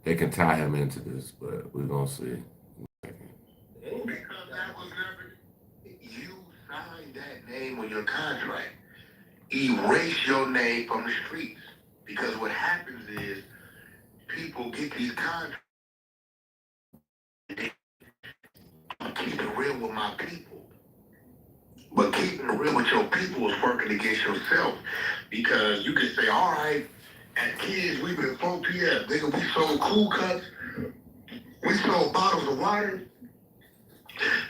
they can tie him into this, but we're gonna see. Because that was never, you signed that name on your contract. Erase your name from the streets. Because what happens is people get these contracts, I'm keeping it real with my people. But keeping it real with your people is working against yourself. Because you can say, all right, as kids, we've been 4 p.m. Nigga, we sold cool cuts. We sold bottles of water.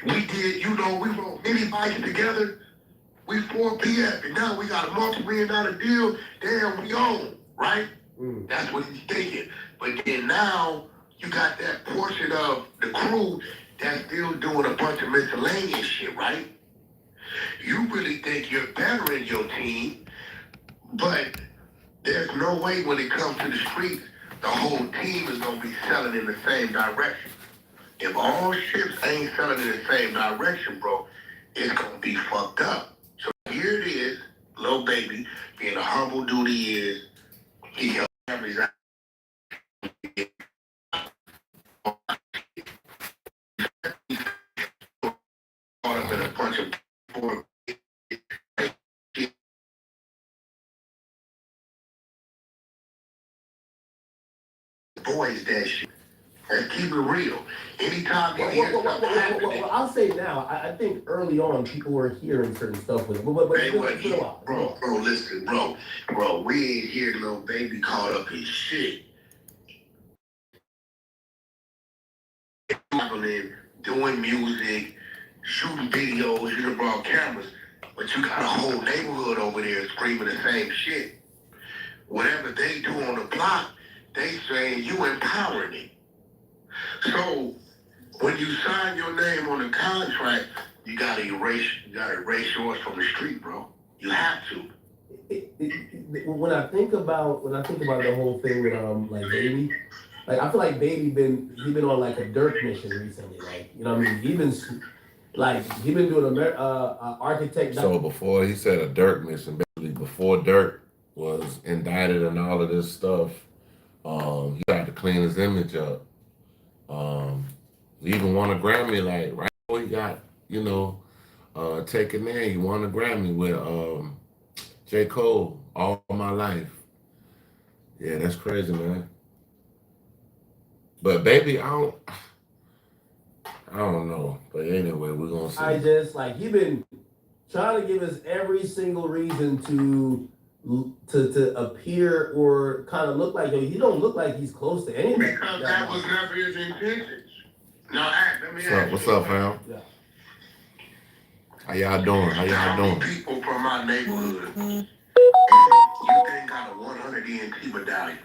We did, we wrote mini bikes together. We 4 p.m. and now we got a multi-million-dollar deal. Damn, we own, right? That's what he's thinking. But then now you got that portion of the crew that's still doing a bunch of miscellaneous shit, right? You really think you're better in your team, but there's no way when it comes to the streets, the whole team is gonna be selling in the same direction. If all ships ain't selling in the same direction, bro, it's gonna be fucked up. So here it is, little baby, being a humble dude he is, he helped families out. Caught up in a bunch of poor boys that shit. Let's keep it real. Anytime you hear stuff happening, Well, I'll say now, I think early on people were hearing certain stuff with it, but they it's wasn't been a here. while. Bro, listen, bro, we ain't hear little baby caught up in shit. Traveling, doing music, shooting videos, you done brought cameras, but you got a whole neighborhood over there screaming the same shit. Whatever they do on the block, they saying you empowering it. So when you sign your name on the contract, you gotta erase yours from the street, bro. You have to. When I think about the whole thing with like Baby, like I feel like Baby he been on like a Dirk mission recently, like you know what I mean. He been doing architect. So before he said a Dirk mission, basically before Dirk was indicted and all of this stuff, he tried to clean his image up. He even won a Grammy, like right before he got, taken in. He won a Grammy with J. Cole, All My Life. Yeah, that's crazy, man. But baby, I don't know. But anyway, we're gonna see. I just like he been trying to give us every single reason to appear or kind of look like he don't look like he's close to anything. Because that was never his intentions. Now, let me ask What's up, fam? Yeah. How y'all doing? How many people from my neighborhood you think got a 100 ENT medallion?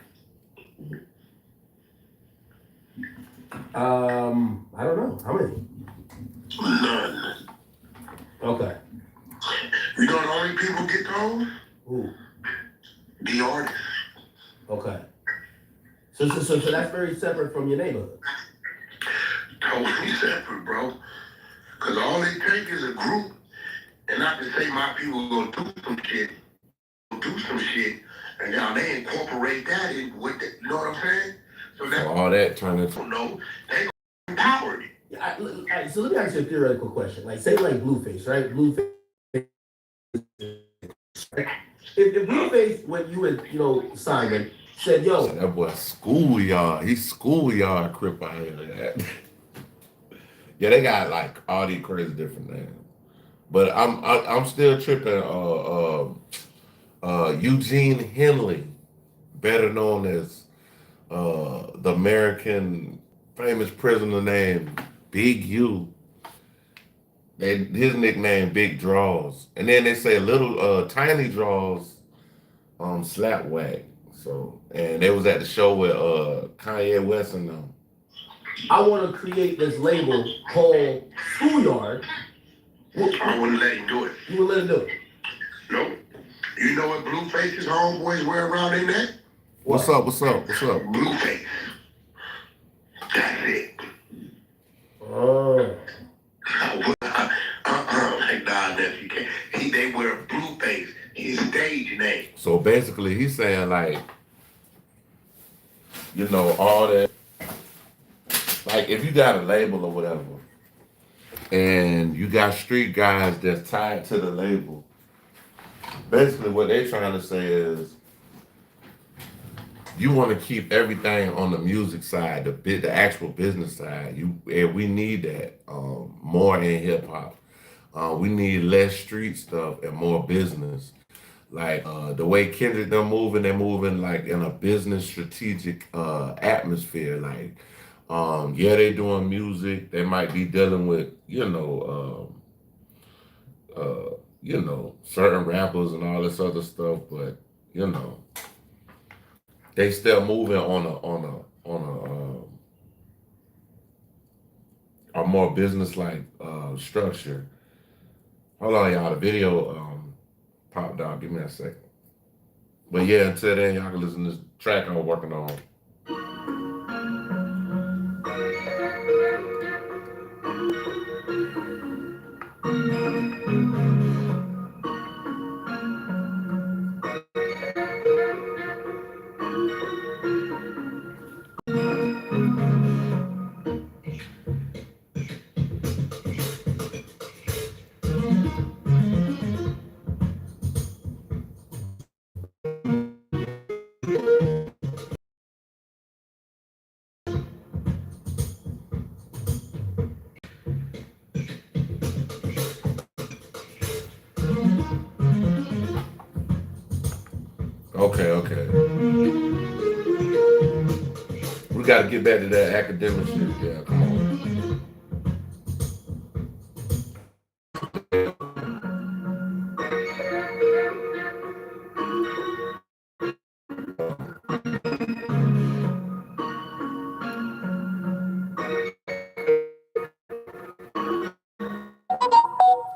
I don't know. How many? None. Okay. You know the only people get those? Who? The artists. Okay. So that's very separate from your neighborhood. Totally separate, bro. Because all it takes is a group, and not to say my people gonna do some shit, and now they incorporate that in with it. You know what I'm saying? So all that turned into they empowered it. Yeah, so let me ask you a theoretical question. Like, say, like Blueface, right? Blueface. If Blueface, when you had, Simon said, "Yo, so that boy schoolyard, he's schoolyard crip out here." Yeah, they got like all these crazy different names, but I'm still tripping. Eugene Henley, better known as the American famous prisoner named Big U. His nickname Big Draws, and then they say little tiny draws slap whack. So and they was at the show with Kanye West and them. I want to create this label called Schoolyard." I wouldn't let him do it. You would let him do it? Nope. You know what Blueface's homeboys wear around in that? What's up? Blueface. That's it. Oh. Like, nah, nephew, you can't. They wear Blueface, his stage name. So basically, he's saying like, all that like if you got a label or whatever, and you got street guys that's tied to the label, basically what they trying to say is you want to keep everything on the music side, the actual business side. And we need that more in hip hop. We need less street stuff and more business. Like the way Kendrick they're moving like in a business strategic atmosphere. Like, yeah, they doing music. They might be dealing with certain rappers and all this other stuff, but you know, they still moving on a more business like structure. Hold on, y'all. The video popped out. Give me a second. But yeah, until then, y'all can listen to this track I'm working on. Okay, okay. We got to get back to that academic shit. Yeah, come on.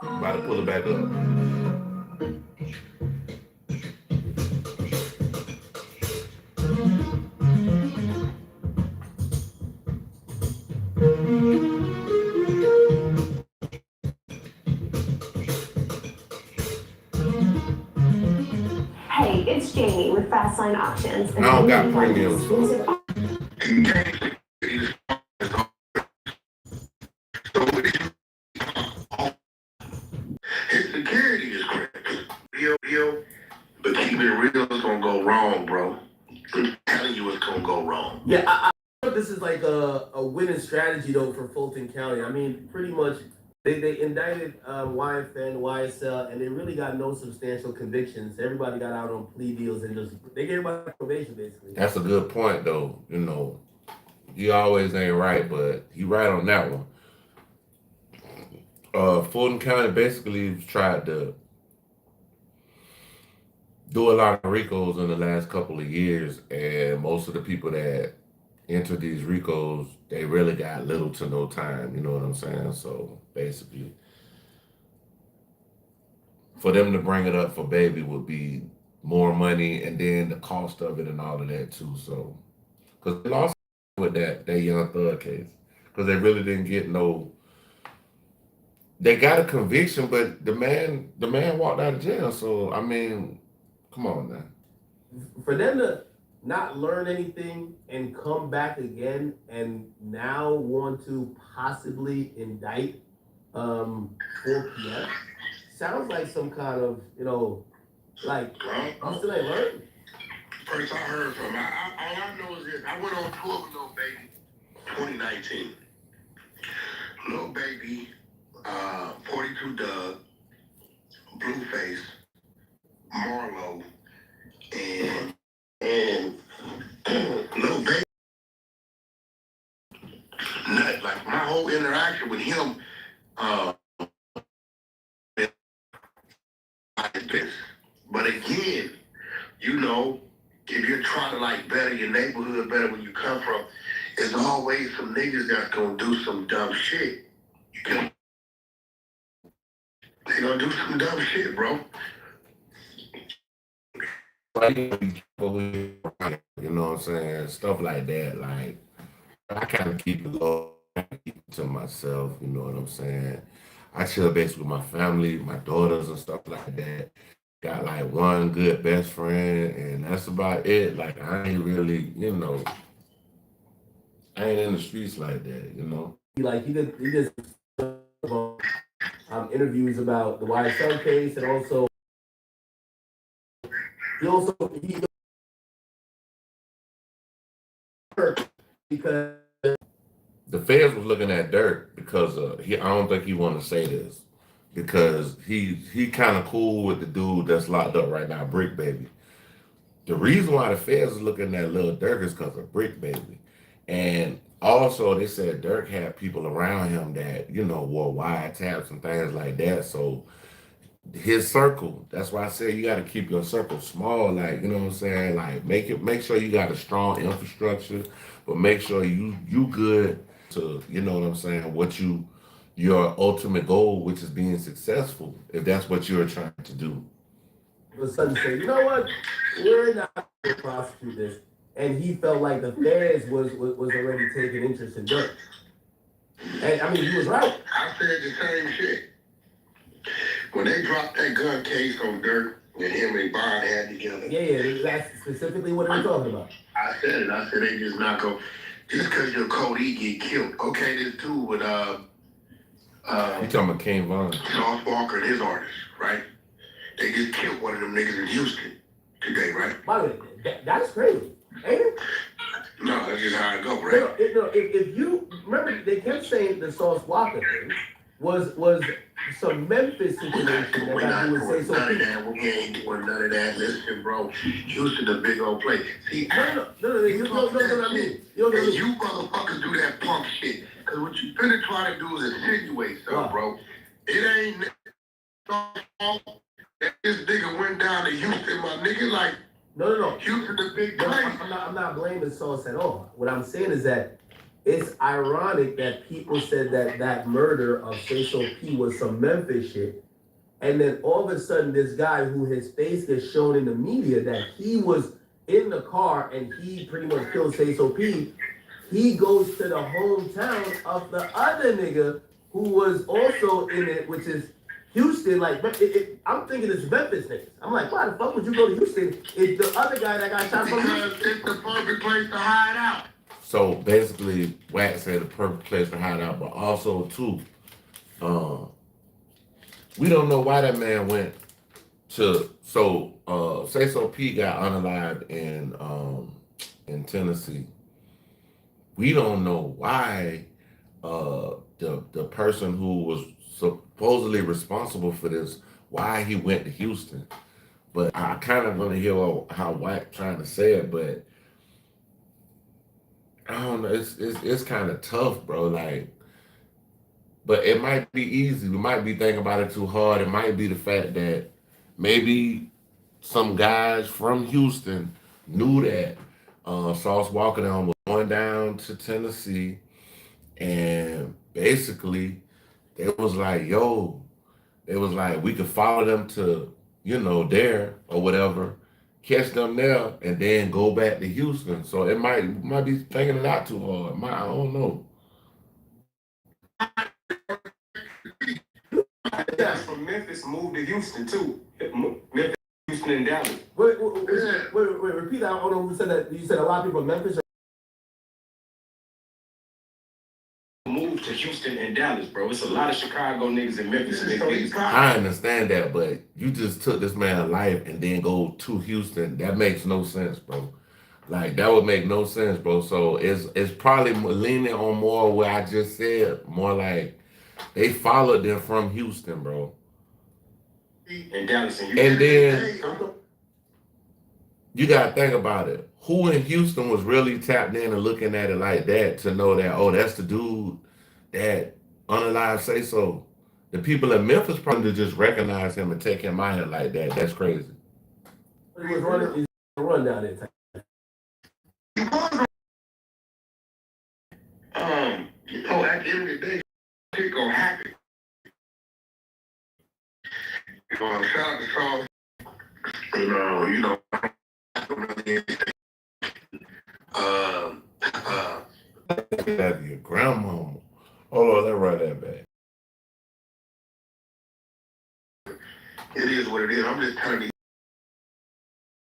About to pull it back up. Hey, it's Jamie with Fastline Auctions. I don't got premium, exclusive. so. His security is correct. Real, but keeping it real is gonna go wrong, bro. I'm telling you it's gonna go wrong. Yeah, I think this is like a winning strategy though for Fulton County. I mean, pretty much they indicted YFN, YSL, and they really got no substantial convictions. Everybody got out on plea deals and just they gave everybody probation basically. That's a good point, though. You know, he always ain't right, but he right on that one. Fulton County basically tried to do a lot of RICOs in the last couple of years, and most of the people that enter these RICOs, they really got little to no time. You know what I'm saying? So basically, for them to bring it up for baby would be more money, and then the cost of it and all of that too. So, because they lost with that young thug case, because they really didn't get no. They got a conviction, but the man walked out of jail. So I mean, come on now. For them to not learn anything and come back again and now want to possibly indict 4PF sounds like some kind of, like, you still ain't learned? First I heard from him, all I know is this. I went on tour with Lil Baby 2019. Lil Baby, 42 Doug, Blueface, Marlo, and Lil Baby. Like my whole interaction with him, like this. But again, if you're trying to like better your neighborhood, better where you come from, there's always some niggas that's gonna do some dumb shit. They gonna do some dumb shit, bro. You know what I'm saying? Stuff like that. Like, I kind of keep it low, keep it to myself. You know what I'm saying? I chill basically with my family, my daughters and stuff like that. Got like one good best friend, and that's about it. Like, I ain't really, I ain't in the streets like that, you know. He did interviews about the YSL case, and also he because The feds was looking at Dirk because I don't think he want to say this because he kind of cool with the dude that's locked up right now, Brick Baby. The reason why the feds is looking at Lil Durk is because of Brick Baby. And also they said Dirk had people around him that, wore wiretaps and things like that. So his circle, that's why I say you gotta keep your circle small, like, you know what I'm saying? Like make sure you got a strong infrastructure, but make sure you good to, you know what I'm saying, your ultimate goal, which is being successful, if that's what you're trying to do. the son said, you know what, we're not going to prosecute this, and he felt like the feds was already taking interest in Dirk. And I mean, he was right. I said the same shit. When they dropped that gun case on Dirk and him and Bond had together. Yeah, that's specifically what we're talking about. I said it. I said they just not go just because your Cody get killed. Okay, this dude with You talking about Kane Vaughn? Sauce Walker and his artist, right? They just killed one of them niggas in Houston today, right? By the way, that's crazy, ain't it? No, that's just how it go, right? If you remember, they kept saying the Sauce Walker thing was some Memphis situation that got to do with Say So Pete. We ain't doing none of that. Listen, bro, Houston a big old place. See, No, you know what I mean. And you motherfuckers do that punk shit. Cause what you finna try to do is insinuate something, bro. It ain't that this nigga went down to Houston, my nigga. Like, no. Houston a big place. I'm not blaming Sauce at all. What I'm saying is that it's ironic that people said that murder of Say So P was some Memphis shit, and then all of a sudden this guy who his face gets shown in the media that he was in the car and he pretty much killed Say So P, he goes to the hometown of the other nigga who was also in it, which is Houston. Like, I'm thinking it's Memphis niggas. I'm like, why the fuck would you go to Houston if the other guy that got shot from Because it's the perfect place to hide out. So basically, Wack said the perfect place to hide out, but also too, we don't know why that man went to. So Say So P got unalived in Tennessee. We don't know why the person who was supposedly responsible for this, why he went to Houston. But I kind of want to hear how Wack trying to say it, but I don't know. It's kind of tough, bro. Like, but it might be easy. We might be thinking about it too hard. It might be the fact that maybe some guys from Houston knew that Sauce Walker down was going down to Tennessee, and basically they was like, "Yo," it was like we could follow them to, there or whatever, catch them there, and then go back to Houston. So it might be thinking it out too hard. I don't know. Guys from Memphis moved to Houston too. Memphis, Houston, and Dallas. Wait, repeat that. I don't know who said that. You said a lot of people in Memphis. Moved to Houston and Dallas, bro. It's a lot of Chicago niggas in Memphis. I understand that, but you just took this man's life and then go to Houston. That makes no sense, bro. Like, that would make no sense, bro. So it's probably leaning on more what I just said, more like they followed them from Houston, bro. And Dallas and then you gotta think about it. Who in Houston was really tapped in and looking at it like that to know that, oh, that's the dude that unalive Say So? The people in Memphis probably just recognize him and take him out here like that. That's crazy. He was running run down there. At the end of the day, shit gonna happen. Shout out to Charles. Have your grandmama. Hold on, let's write that back. It is what it is. I'm just telling you,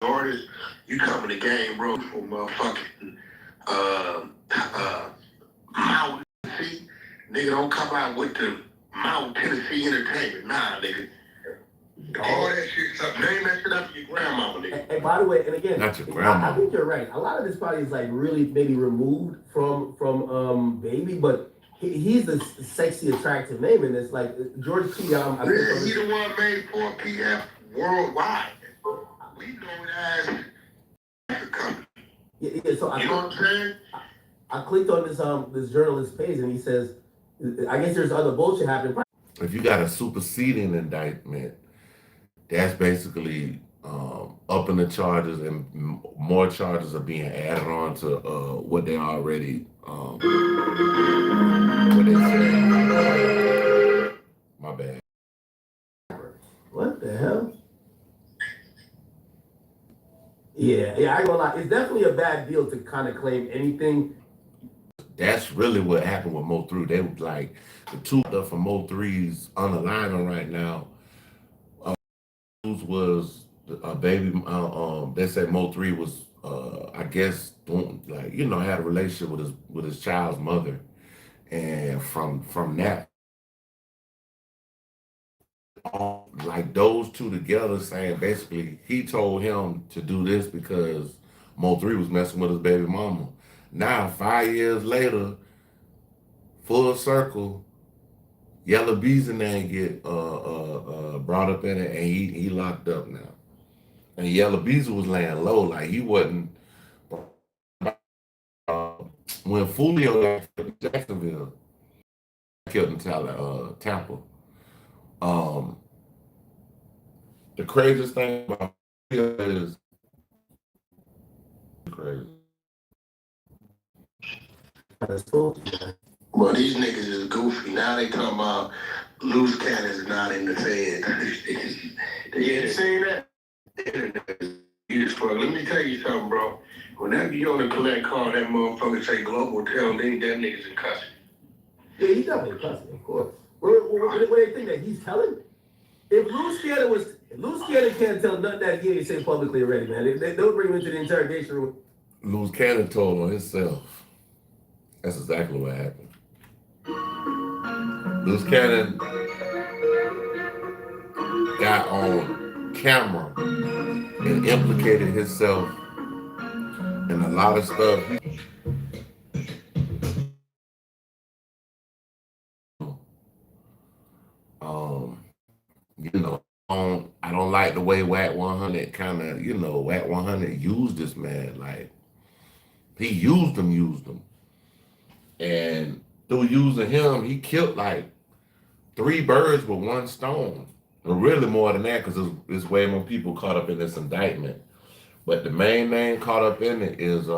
artists, you come in the game, bro, for motherfucking Nigga, don't come out with the Mount Tennessee Entertainment. Nah, nigga. All that shit, name that shit after your grandmama, nigga. And by the way, and again, Not your grandma. I think you're right. A lot of this probably is like really maybe removed from Baby, but he's the sexy, attractive name, and it's like George T. Yeah, he the one made 4PF worldwide. We know it as the company. Yeah, so you know what I'm saying? I clicked on this journalist page, and he says, I guess there's other bullshit happening. If you got a superseding indictment, that's basically upping the charges, and more charges are being added on to what they already what they said. My bad. What the hell? Yeah, I ain't gonna lie. It's definitely a bad deal to kind of claim anything. That's really what happened with Mo3. They were like the two from Mo3's on the line right now. Was a baby. They said Mo3 was, I guess, like had a relationship with his child's mother, and from that, like those two together, saying basically he told him to do this because Mo3 was messing with his baby mama. Now 5 years later, full circle, Yellow Bee's name get brought up in it, and he locked up now. And Yellow Beezer was laying low, like he wasn't. When Fulio got killed in Jacksonville, killed in Tampa. The craziest thing about Fulio is crazy. Well, these niggas is goofy. Now they talking about loose cannons not in the feds. You ain't seen that? You just fuck. Let me tell you something, bro. Whenever you on the collect call, that motherfucker say global, tell me that nigga's in custody. Yeah, he's definitely in custody, of course. What do you think that he's telling? If Loose Cannon can't tell nothing that he ain't say publicly already, man. They'll bring him into the interrogation room. Loose Cannon told on himself. That's exactly what happened. Loose Cannon got on camera and implicated himself in a lot of stuff. I don't like the way Wack 100 kind of, Wack 100 used this man. Like, he used him. And through using him, he killed like 3 birds with 1 stone. Or really more than that, because there's way more people caught up in this indictment. But the main name caught up in it is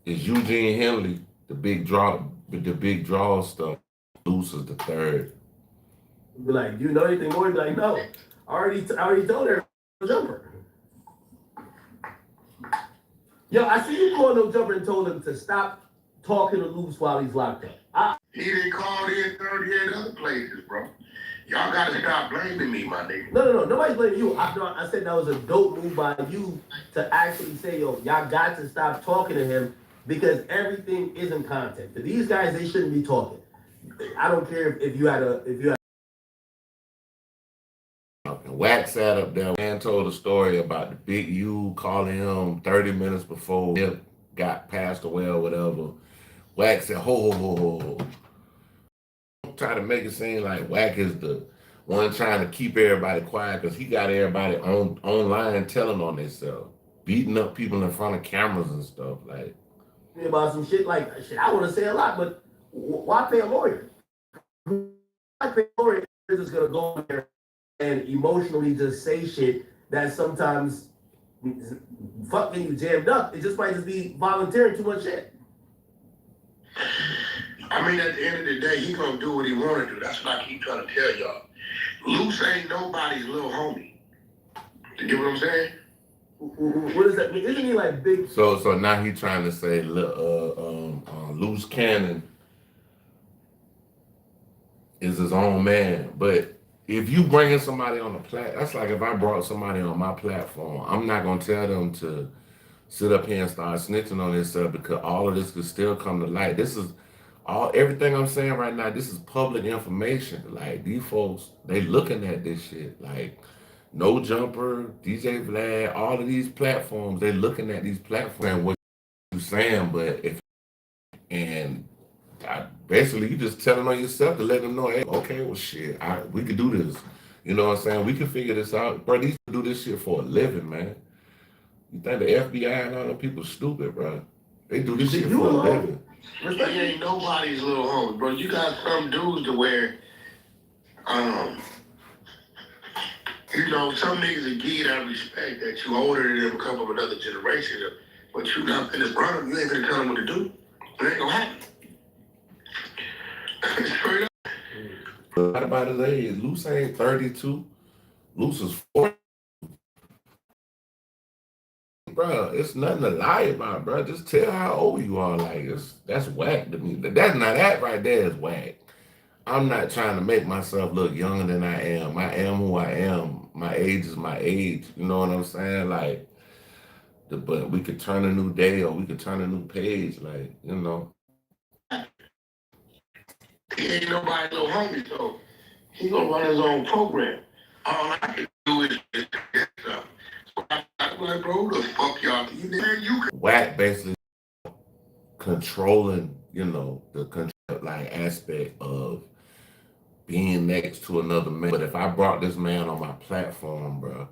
Eugene Henley, the big draw stuff. Luce is the third. Be like, do you know anything more? He'd be like, no. I already told her jumper. Yo, I see you call no jumper and told him to stop talking to Luce while he's locked up. He didn't call in 38 other places, bro. Y'all gotta stop blaming me, my nigga. No. Nobody's blaming you. I said that was a dope move by you to actually say, yo, y'all got to stop talking to him because everything isn't content. For these guys, they shouldn't be talking. I don't care if you had Wack sat up there and told a story about the big U calling him 30 minutes before Nip got passed away or whatever. Wack said, ho. Try to make it seem like Wack is the one trying to keep everybody quiet because he got everybody online telling on themselves, beating up people in front of cameras and stuff. Like, about some shit like shit. I want to say a lot, but why pay a lawyer? Why pay a lawyer is just gonna go in there and emotionally just say shit that sometimes fucking you jammed up. It just might just be volunteering too much shit. I mean, at the end of the day, he gonna do what he wanna do. That's what I keep trying to tell y'all. Luce ain't nobody's little homie. You get what I'm saying? What does that mean? Isn't he like big? So now he trying to say Loose Cannon is his own man. But if you bringing somebody on the that's like if I brought somebody on my platform, I'm not gonna tell them to sit up here and start snitching on themselves because all of this could still come to light. Everything I'm saying right now, this is public information. Like these folks, they looking at this shit. Like No Jumper, DJ Vlad, all of these platforms, they looking at these platforms and what you're saying, but if and basically you just telling on yourself to let them know, hey, okay, well shit, we could do this. You know what I'm saying? We can figure this out. Bro, these people do this shit for a living, man. You think the FBI and all them people stupid, bro? They do this shit for a living. It ain't nobody's little homie, bro. You got some dudes to where, some niggas will give you that respect that you older than them, come from another generation, but you not finna run them. You ain't gonna tell them what to do. It ain't gonna happen. Straight up. What about his age? Luce ain't 32. Luce is 40. Bro, it's nothing to lie about, bro. Just tell how old you are. Like, that's whack to me. That right there is whack. I'm not trying to make myself look younger than I am. I am who I am. My age is my age. You know what I'm saying? Like, but we could turn a new day or we could turn a new page. Like, He ain't nobody little homie, so he gonna run his own program. All I can do is stuff. So I'm like, bro, who the fuck y'all? Whack basically controlling, the aspect of being next to another man. But if I brought this man on my platform, bro,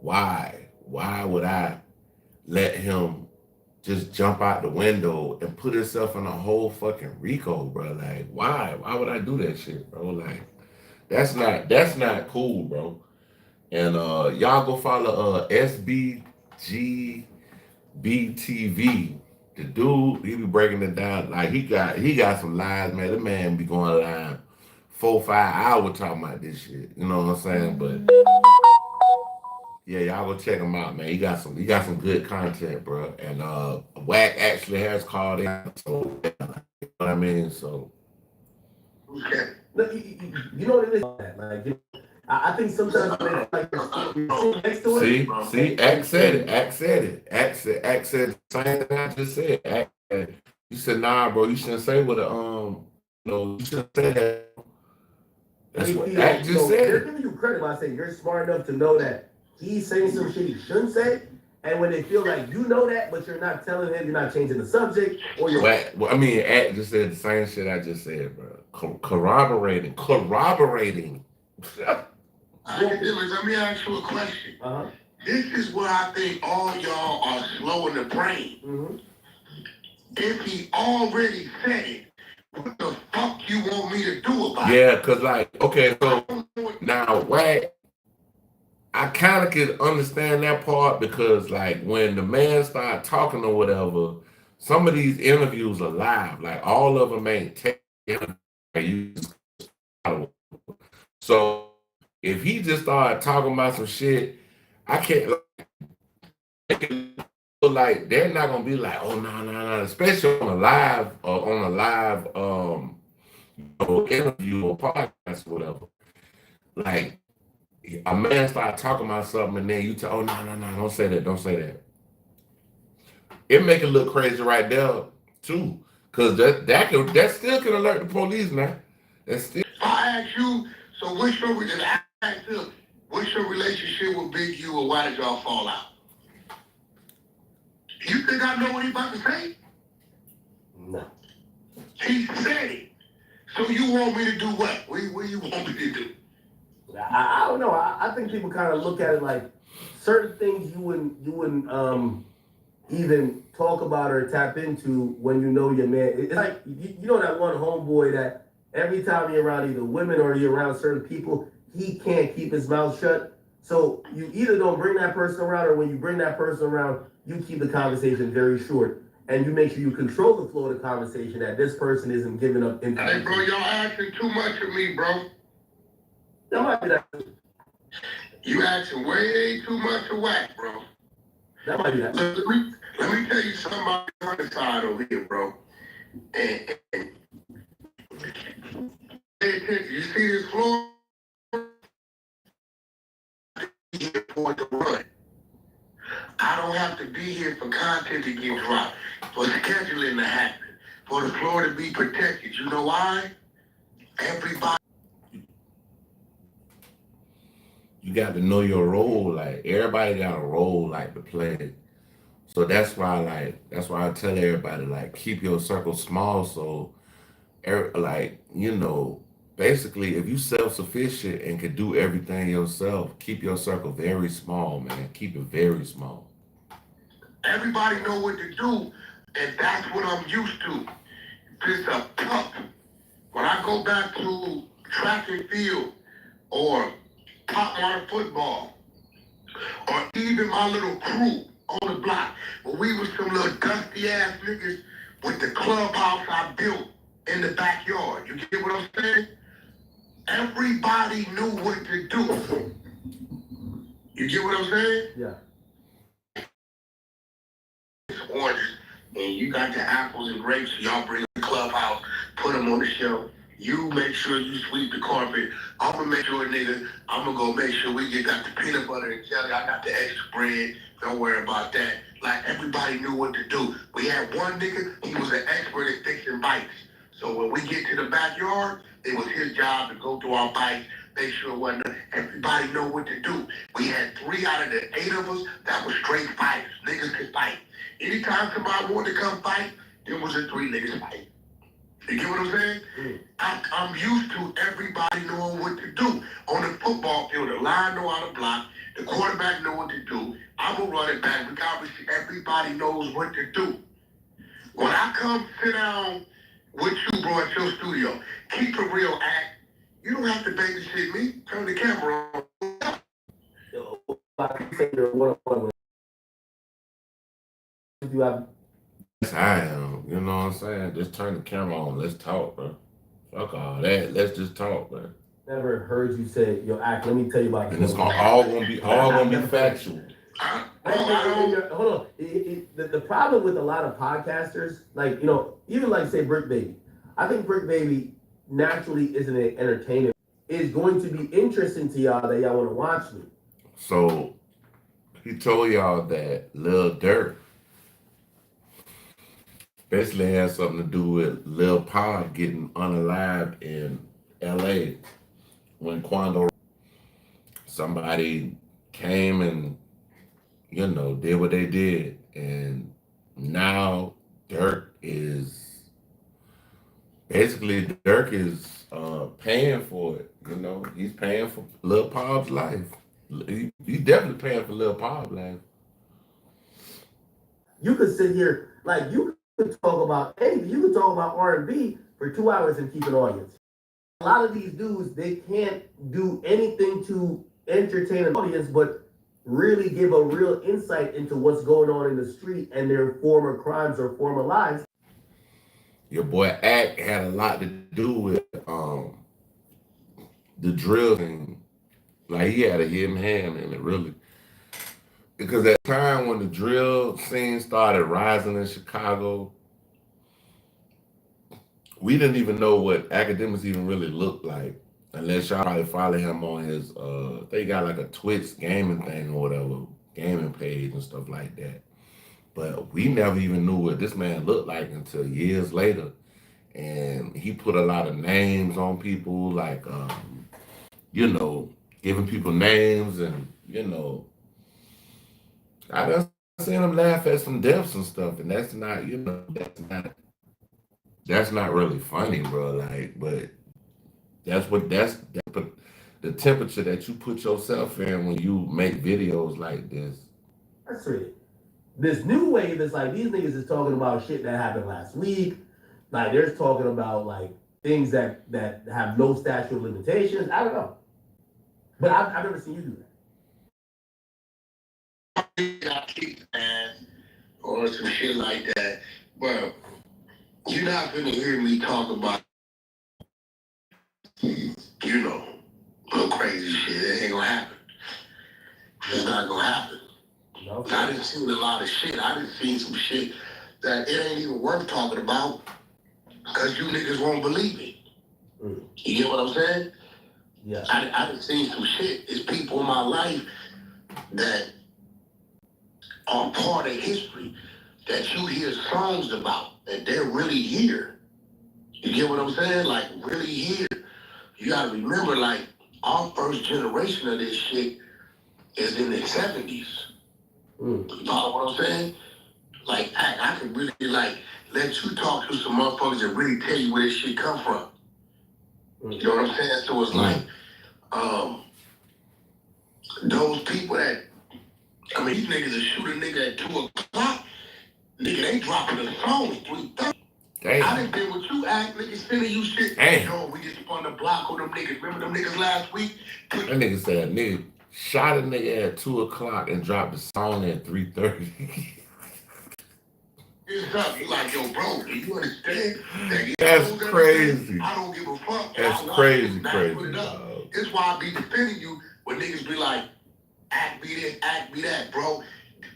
why? Why would I let him just jump out the window and put himself in a whole fucking rico, bro? Like, why? Why would I do that shit, bro? Like, that's not cool, bro. And y'all go follow SBGBTV. The dude, he be breaking it down. Like he got some lies, man. The man be going live 4-5 hours talking about this shit. You know what I'm saying? But yeah, y'all go check him out, man. He got some good content, bro. And Wack actually has called in, so you know what I mean. So you know what it is? Like, I think sometimes when like you're next to it. See, Act said it. Act said the same thing I just said. Act said, you said, nah, bro, you shouldn't say what you shouldn't say that. That's what Act just said. They're giving you credit by saying you're smart enough to know that he's saying some shit he shouldn't say. And when they feel like you know that, but you're not telling him, you're not changing the subject, or you're. Well, I mean, Act just said the same shit I just said, bro. Corroborating. Let me ask you a question. This is what I think all y'all are slow in the brain. Mm-hmm. If he already said it, what the fuck you want me to do about it? Yeah, because okay, so now Wack, I kind of could understand that part because when the man started talking or whatever, some of these interviews are live. Like all of them ain't taken. So if he just started talking about some shit, I can't like they're not gonna be like, oh no, especially on a live interview or podcast or whatever. Like a man started talking about something and then you tell, oh no, don't say that. It make it look crazy right there too. Cause that still can alert the police, man. That's still. I ask you, so what's your relationship with Big U, or why did y'all fall out? You think I know what he about to say? No. He said it. So you want me to do what? What do you want me to do? I don't know. I think people kind of look at it like certain things you wouldn't even talk about or tap into when you know your man. It's like you know that one homeboy that every time you're around either women or you're around certain people, he can't keep his mouth shut. So you either don't bring that person around, or when you bring that person around, you keep the conversation very short. And you make sure you control the flow of the conversation, that this person isn't giving up information. Hey, bro, y'all asking too much of me, bro. That might be that. You asking way too much of Wack, bro. That might be that. Let me tell you something about the other side over here, bro. And you see this floor? For it to run. I don't have to be here for content to get dropped, for scheduling to happen, for the floor to be protected. You know why? Everybody. You got to know your role. Like everybody got a role like to play. So that's why I tell everybody like keep your circle small. So like basically if you self-sufficient and can do everything yourself, keep your circle very small, man. Keep it very small. Everybody know what to do, and that's what I'm used to. It's a pup. When I go back to track and field or pop line football or even my little crew on the block, when we was some little dusty ass niggas with the clubhouse I built in the backyard. You get what I'm saying? Everybody knew what to do. You get what I'm saying? Yeah. Oranges, and you got the apples and grapes. Y'all bring the clubhouse, put them on the shelf. You make sure you sweep the carpet. I'm gonna make sure, nigga, I'm gonna go make sure we got the peanut butter and jelly. I got the extra bread. Don't worry about that. Like everybody knew what to do. We had one nigga, he was an expert at fixing bikes. So when we get to the backyard, it was his job to go through our bikes, make sure it wasn't. Everybody know what to do. We had 3 out of the 8 of us that were straight fighters. Niggas could fight. Anytime somebody wanted to come fight, there was a 3 niggas fight. You get what I'm saying? I'm used to everybody knowing what to do. On the football field, the line know how to block, the quarterback know what to do. I'm a running back. Everybody knows what to do. When I come sit down with you, bro, at your studio, keep it real, act. You don't have to babysit me. Turn the camera on. Yes, I am. You know what I'm saying? Just turn the camera on. Let's talk, bro. Fuck all that. Let's just talk, bro. Never heard you say, yo, Act, let me tell you about And it's all gonna be factual. Hold on. The problem with a lot of podcasters, like, even like say Brick Baby. I think Brick Baby naturally isn't an entertainer. It's going to be interesting to y'all that y'all want to watch me. So he told y'all that Lil Durk basically has something to do with Lil Pop getting unalived in LA when Quando somebody came and did what they did, and now Durk is paying for it. He's paying for Lil Pop's life. He's definitely paying for Lil Pop's life. You could sit here, like, you could talk about anything. You could talk about R&B for 2 hours and keep an audience. A lot of these dudes, they can't do anything to entertain an audience, but really give a real insight into what's going on in the street and their former crimes or former lives. Your boy Act had a lot to do with the drill thing. Like he had a hidden hand in it, really. Because at the time when the drill scene started rising in Chicago, we didn't even know what academics even really looked like. Unless y'all probably follow him on his, they got like a Twitch gaming thing or whatever, gaming page and stuff like that. But we never even knew what this man looked like until years later. And he put a lot of names on people, like, giving people names and, I done seen him laugh at some deaths and stuff. And that's not really funny, bro. Like, but that's the temperature that you put yourself in when you make videos like this. That's it. This new wave is like these niggas is talking about shit that happened last week. Like they're talking about like things that have no statute of limitations. I don't know, but I've never seen you do that. Or some shit like that, but you're not gonna hear me talk about little crazy shit. It ain't gonna happen. It's not gonna happen. Okay. I done seen a lot of shit. I done seen some shit that it ain't even worth talking about because you niggas won't believe it. You get what I'm saying? Yeah. I done seen some shit. It's people in my life that are part of history that you hear songs about. and they're really here. You get what I'm saying? Like, really here. You gotta remember, like, our first generation of this shit is in the 70s. You follow what I'm saying? Like, I can really, like, let you talk to some motherfuckers and really tell you where this shit come from. You know what I'm saying? So it's like, those people that, I mean, these niggas that shoot a nigga at 2 o'clock, nigga, they dropping the song at 3:30. I done been with you, act niggas sending you shit. Yo, we just spun the block on them niggas. Remember them niggas last week? That nigga said, nigga shot a nigga at 2 o'clock and dropped the song at 3:30. It's up. You like, yo, bro, do you understand? That's crazy. I don't give a fuck. That's crazy. It's why I be defending you when niggas be like, act be this, act be that, bro.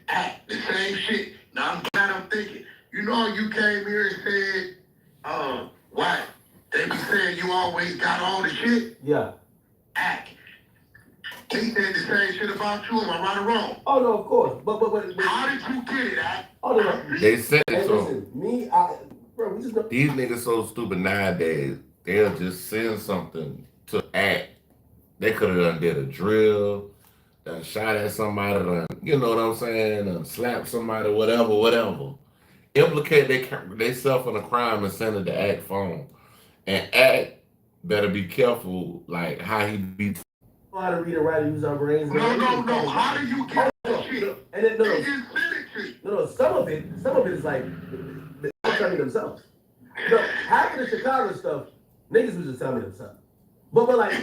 Act the same shit. Now I'm thinking, you know, you came here and said, why? They be saying you always got all the shit. Yeah. Act. They said the same shit about you. Am I right or wrong? Oh no, of course. But how did you get it, Act? Oh no. They said it. Hey, So listen, bro, we just know. These niggas so stupid nowadays. They'll just send something to Act. They could have done did a drill, done shot at somebody, done, you know what I'm saying, done slapped somebody, whatever. Implicate they self in a crime and send it to Act phone. And Act better be careful, like how he be. How to read and write and use our brains. No. How do you get that shit? And then, They just send it to you. no. Some of it is like they're telling me themselves. No, half of the Chicago stuff, niggas was just telling me themselves. But like,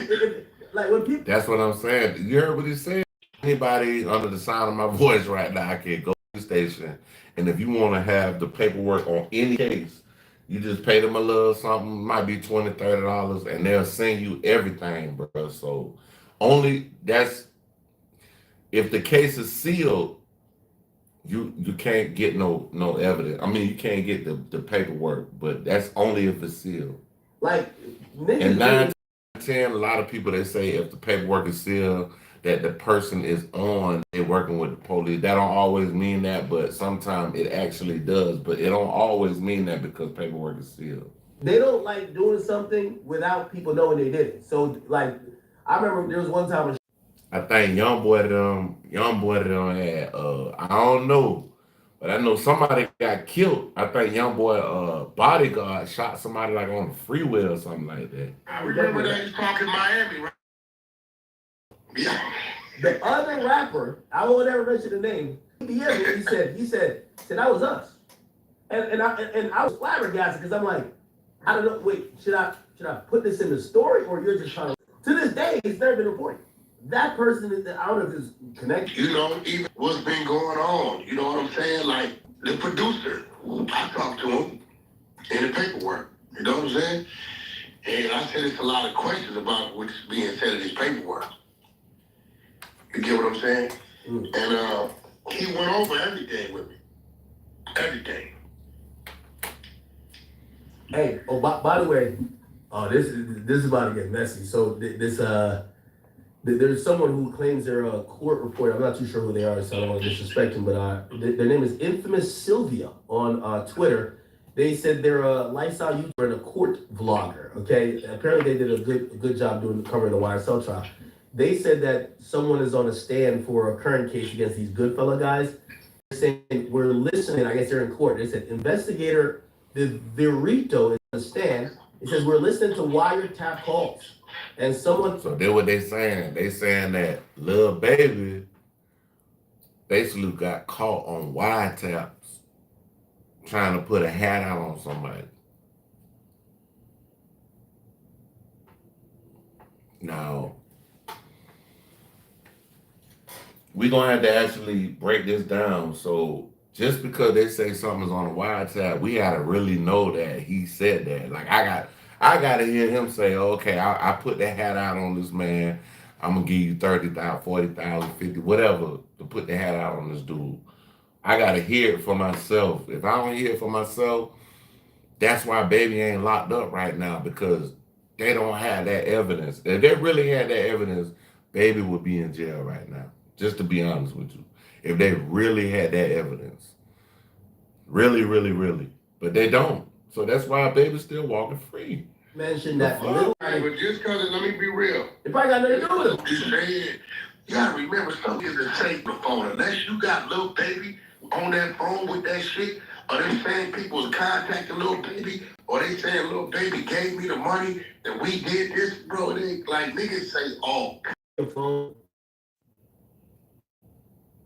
like when people. That's what I'm saying. You heard what he said. Anybody under the sound of my voice right now, I can go to the station, and if you want to have the paperwork on any case, you just pay them a little something, might be $20, $30, and they'll send you everything, bro. So only that's if the case is sealed, you can't get no evidence. I mean, you can't get the paperwork, but that's only if it's sealed. Like niggas. And 9 10, a lot of people, they say if the paperwork is sealed, that the person is on, they're working with the police. That don't always mean that, but sometimes it actually does. But it don't always mean that because paperwork is sealed. They don't like doing something without people knowing they did it. So like, I remember there was one time. I think young boy them had I don't know, but I know somebody got killed. I think young boy bodyguard shot somebody like on the freeway or something like that. I remember that you talking Miami, right? Yeah. The other rapper, I won't ever mention the name. He said that was us, and I was flabbergasted because I'm like, I don't know. Wait, should I put this in the story or you're just trying to? To this day, it's never been reported. That person is, I don't know if it's connected. You know, even what's been going on. You know what I'm saying? Like the producer, I talked to him in the paperwork. You know what I'm saying? And I said it's a lot of questions about what's being said in his paperwork. You get what I'm saying? And he went over everything with me. Everything. Hey, oh, by the way, this is about to get messy. So there's someone who claims they're a court reporter. I'm not too sure who they are, so I don't want to disrespect them. But their name is Infamous Sylvia on Twitter. They said they're a lifestyle YouTuber and a court vlogger. Okay, apparently they did a good job covering the YSL trial. They said that someone is on a stand for a current case against these Goodfella guys. They're saying we're listening. I guess they're in court. They said investigator Virito is on the stand. It says we're listening to wiretap calls. And someone. So that's what they saying. They saying that Lil Baby basically got caught on wiretaps trying to put a hat out on somebody. Now, we're going to have to actually break this down. So just because they say something's on a wiretap, we got to really know that he said that. Like, I got to hear him say, okay, I put that hat out on this man. I'm going to give you 30,000, 40,000, 50, whatever, to put the hat out on this dude. I got to hear it for myself. If I don't hear it for myself, that's why Baby ain't locked up right now, because they don't have that evidence. If they really had that evidence, Baby would be in jail right now, just to be honest with you. If they really had that evidence. Really, really, really. but they don't. So that's why baby's still walking free. Mentioned that little. Hey, but just because, let me be real. It probably got nothing to do with it. I'm just saying, you gotta remember something is a safe the phone. Unless you got little baby on that phone with that shit, or they saying people's contacting little baby, or they saying little baby gave me the money and we did this, bro. They like niggas say, oh. The phone.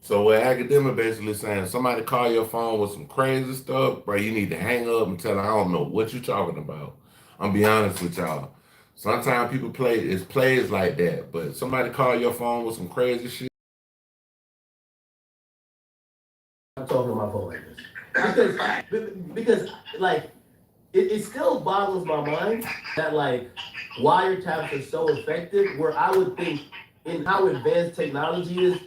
So what academic basically saying, somebody call your phone with some crazy stuff, bro, you need to hang up and tell them, I don't know what you're talking about. I'm be honest with y'all. Sometimes people plays like that, but somebody call your phone with some crazy shit. I'm talking on my phone like this. Because like, it still boggles my mind that like wiretaps are so effective where I would think in how advanced technology is,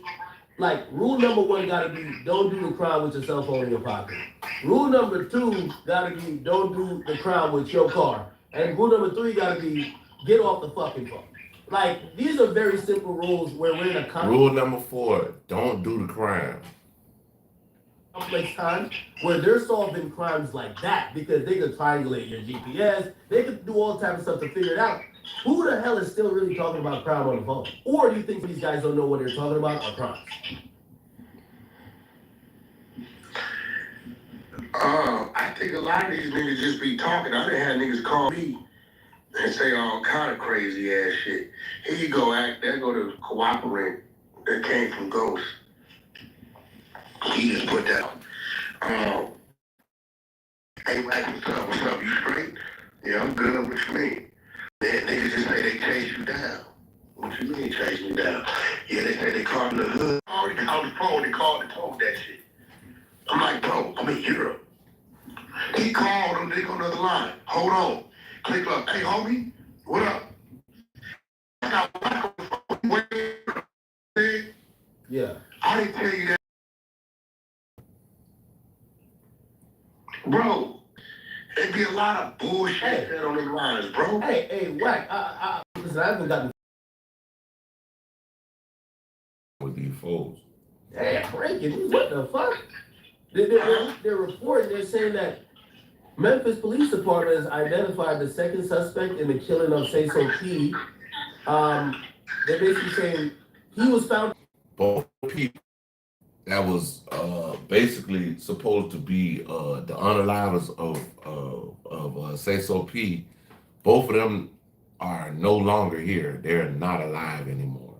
like rule number one gotta be don't do the crime with your cell phone in your pocket. Rule number two gotta be don't do the crime with your car. And rule number three gotta be get off the fucking phone. Like these are very simple rules where we're in a Rule number 4, don't do the crime. complex times where they're solving crimes like that because they could triangulate your GPS, they could do all types of stuff to figure it out. Who the hell is still really talking about crime on the phone? Or do you think these guys don't know what they're talking about or crimes? I think a lot of these niggas just be talking. I done had niggas call me and say all kind of crazy ass shit. Here you go, act. There go to cooperate that came from Ghost. He just put that. Hey, Mac, what's up? What's up? You straight? Yeah, I'm good. What you mean? Then niggas just say they chase you down. What you mean chase me down? Yeah, they say they called the hood. I already called the phone. They called and told that shit. I'm like, bro, I'm in Europe. He called him. They go to the line. Hold on. Click up. Hey, homie, what up? I got Mac on the phone. Yeah. I didn't tell you that. Bro, there be a lot of bullshit said on the lines, bro. Hey, Whack, listen, I haven't gotten With these folks. damn breaking news. What the fuck? They're reporting, they're saying that Memphis Police Department has identified the second suspect in the killing of Cecil P. They're basically saying he was found. Both people that was basically supposed to be the unalivers of Cecil P. Both of them are no longer here. They're not alive anymore.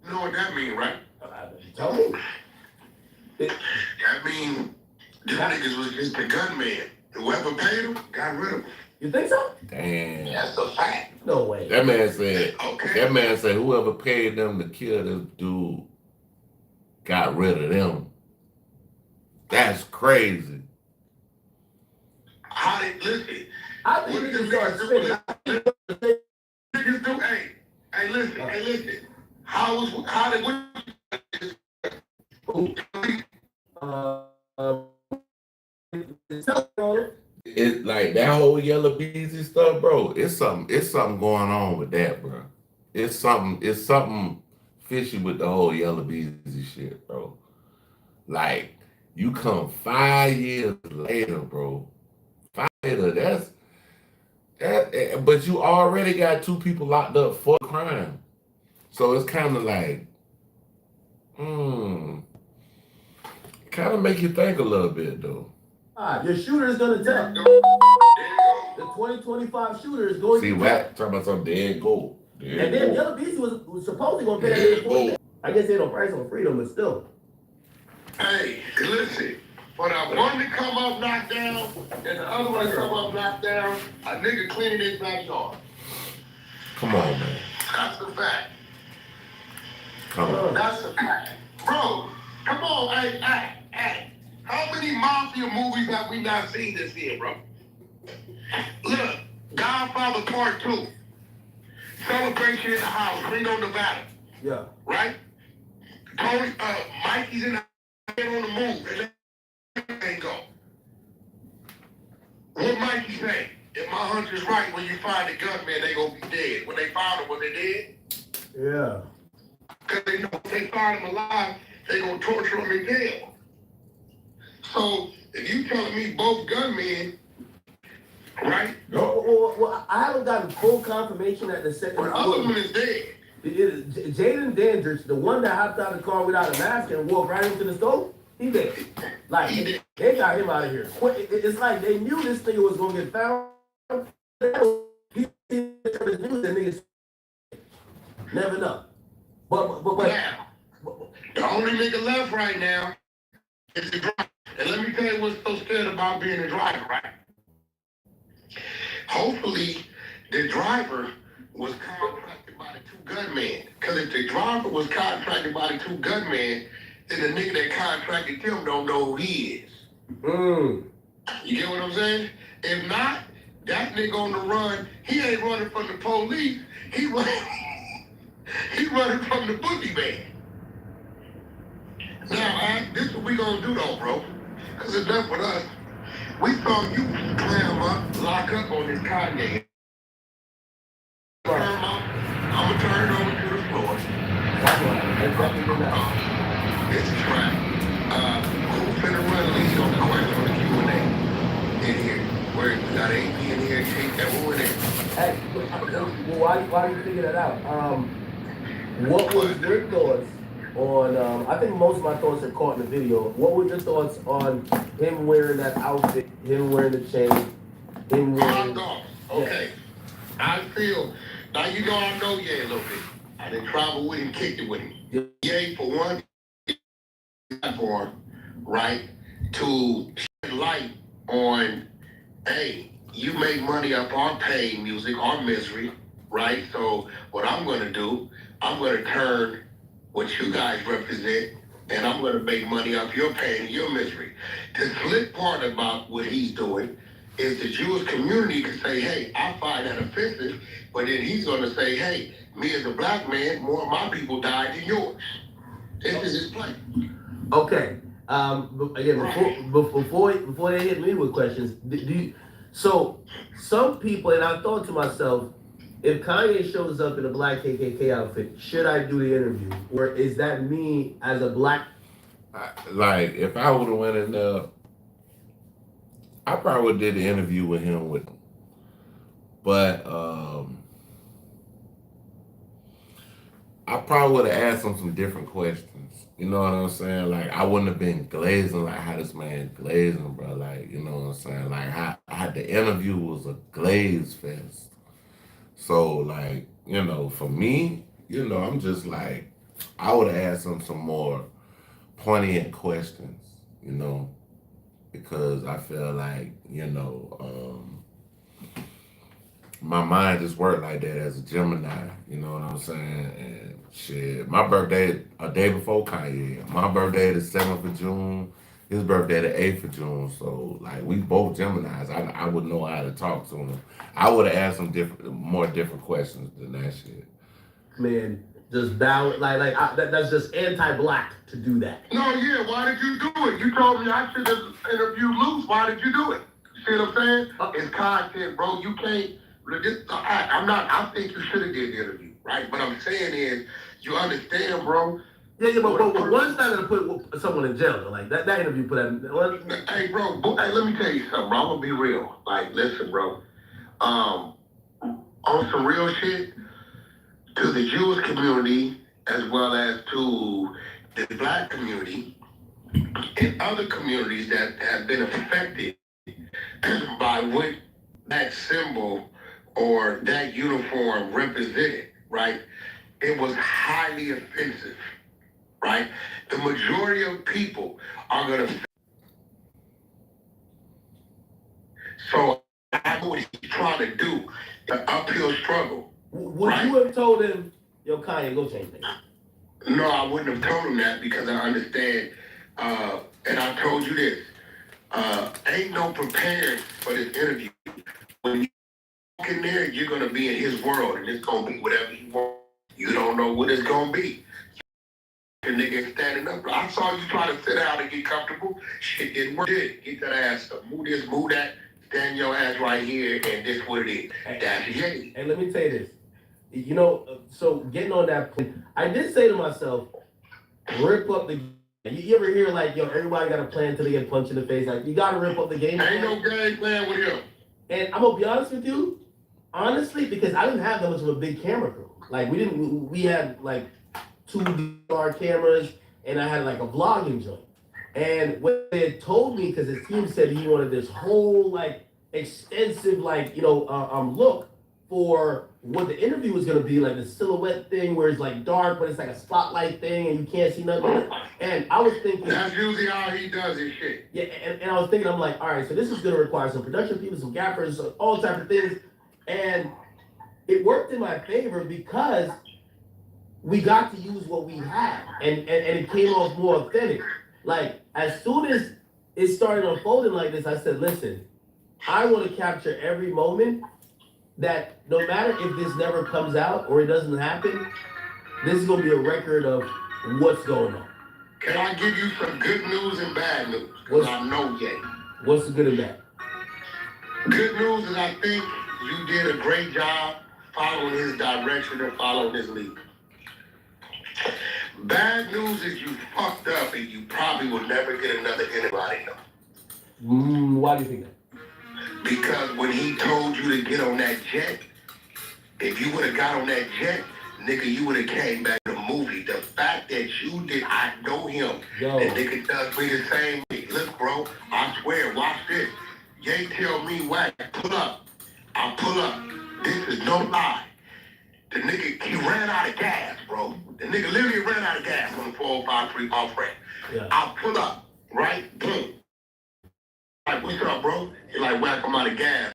You know what that mean, right? Tell me. That mean them niggas was just the gunman. Whoever paid them, got rid of them. You think so? Damn. That's a fact. No way. That man said. Okay. That man said whoever paid them to kill this dude got rid of them. That's crazy. How they listen? I think we can start spinning. Niggas do. Hey, listen. How they It's like that whole yellow beezy stuff, bro. It's something going on with that, bro. It's something fishy with the whole yellow beezy shit, bro. Like you come 5 years later, bro. 5 years later, but you already got 2 people locked up for crime. So it's kind of like, kind of make you think a little bit, though. Your shooter is gonna tell. The 2025 shooter is going See, to Wack talking about something dead gold. And then Yellow Beezy was supposedly gonna pay that $40. I guess they don't price on freedom, but still. Hey, listen. For that one to come up knocked down and the other one to come up knocked down, a nigga cleaning his backyard. Come on, man. That's the fact. Come on. That's the fact. Bro, come on, hey. How many mafia movies have we not seen this year, bro? Look, Godfather Part 2. Celebration in the house, Reno, Nevada. Yeah. Right? Tony, Mikey's in the on the move, and everything go. What Mikey say? If my hunch is right, when you find the gunman, they gonna be dead. When they found him, was they dead? Yeah. Because they know if they find him alive, they gonna torture him in jail. So If you telling me both gunmen, right? Well, I haven't gotten full confirmation that the second. But the other one is dead. Jaden Dandridge, the one that hopped out of the car without a mask and walked right into the stove, he dead. Like, they got him out of here. It's like they knew this nigga was gonna get found. He knew that niggas never know. But now, the only nigga left right now is the driver. And let me tell you what's so scared about being a driver, right? Hopefully, the driver was contracted by the two gunmen. Because if the driver was contracted by the two gunmen, then the nigga that contracted him don't know who he is. You get what I'm saying? If not, that nigga on the run, he ain't running from the police. He running from the boogeyman. Now, this is what we gonna do though, bro. Because it's done with us. We saw you clam up, lock up on this Kanye. I'm gonna turn it over to the floor. This is right. Who's finna run lead on the question on the Q&A in here? Where we got AP in here, take that one in. Hey, well, why do you figure that out? What was your thoughts on? I think most of my thoughts are caught in the video. What were your thoughts on him wearing that outfit, him wearing the chain, him wearing? Okay. I feel now you know I know Ye a little bit. I didn't travel with him, kicked it with him. Ye for one platform, right, to shed light on, hey, you make money up our pain music, our misery, right? So what I'm gonna do, I'm gonna turn what you guys represent, and I'm gonna make money off your pain and your misery. The slick part about what he's doing is the Jewish community can say, hey, I find that offensive, but then he's gonna say, hey, me as a black man, more of my people died than yours. This is his play. Okay. Again, before they hit me with questions, do you, so some people, and I thought to myself, if Kanye shows up in a black KKK outfit, should I do the interview, or is that me as a black? Like, if I would have went in there, I probably would have did the interview with him but I probably would have asked him some different questions. You know what I'm saying? Like, I wouldn't have been glazing like how this man glazing, bro. Like, you know what I'm saying? Like, how the interview was a glaze fest. So, like, you know, for me, you know, I'm just like, I would have asked him some more poignant questions, you know, because I feel like, you know, my mind just worked like that as a Gemini, you know what I'm saying? And shit, my birthday a day before Kanye. My birthday the 7th of June. His birthday the 8th of June. So like we both Geminis. I would know how to talk to him. I would have asked him more different questions than that shit. Man, just bow that's just anti-black to do that. No, yeah, why did you do it? You told me I should have interviewed Luce. Why did you do it? See what I'm saying? It's content, bro. You can't. I think you should have did the interview, right? What I'm saying is, you understand, bro. Yeah, but one's not gonna put someone in jail though. Like that interview put that. Hey, bro. Hey, let me tell you something, bro. I'm gonna be real. Like, listen, bro. On some real shit, to the Jewish community as well as to the black community and other communities that have been affected by what that symbol or that uniform represented, right? It was highly offensive, right? The majority of people are gonna. So I know what he's trying to do, an uphill struggle. Would you have told him, yo, Kanye, go change things? No, I wouldn't have told him that because I understand, and I told you this, ain't no preparing for this interview. When you walk in there, you're going to be in his world, and it's going to be whatever you want. You don't know what it's going to be. The nigga standing up. I saw you try to sit down and get comfortable. Shit didn't work. Get that ass up. Move this, move that. Stand your ass right here, and this what it is. That's yay. And let me tell you this. You know, so getting on that point, I did say to myself, rip up the You ever hear like, yo, everybody got a plan until they get punched in the face? Like, you gotta rip up the game Ain't plan. no game plan with him. And I'm gonna be honest with you, honestly, because I didn't have that much of a big camera crew. Like, we had like 2 VR cameras, and I had like a vlogging joint. And what they had told me, because his team said he wanted this whole like extensive like look for what the interview was gonna be, like the silhouette thing where it's like dark, but it's like a spotlight thing, and you can't see nothing. And I was thinking, That's usually how he does his shit. yeah, and I was thinking, I'm like, all right, so this is gonna require some production people, some gaffers, all type of things, and it worked in my favor because we got to use what we had, and it came off more authentic. Like, as soon as it started unfolding like this, I said, listen, I want to capture every moment that no matter if this never comes out or it doesn't happen, this is going to be a record of what's going on. Can I give you some good news and bad news? Because I know Jay. What's the good and bad? Good news is I think you did a great job following his direction and following his lead. Bad news is you fucked up and you probably will never get another anybody. Why do you think that? Because when he told you to get on that jet, if you would have got on that jet, nigga, you would have came back to the movie. The fact that you did, I know him. Yo. That nigga does me the same way. Look, bro, I swear, watch this. Ye tell me, whack, pull up. I pull up. This is no lie. The nigga, he ran out of gas, bro. The nigga literally ran out of gas on the 4053 off ramp. Yeah. I pull up, right? Boom. Like, what's up, bro? He like, whack, I'm out of gas.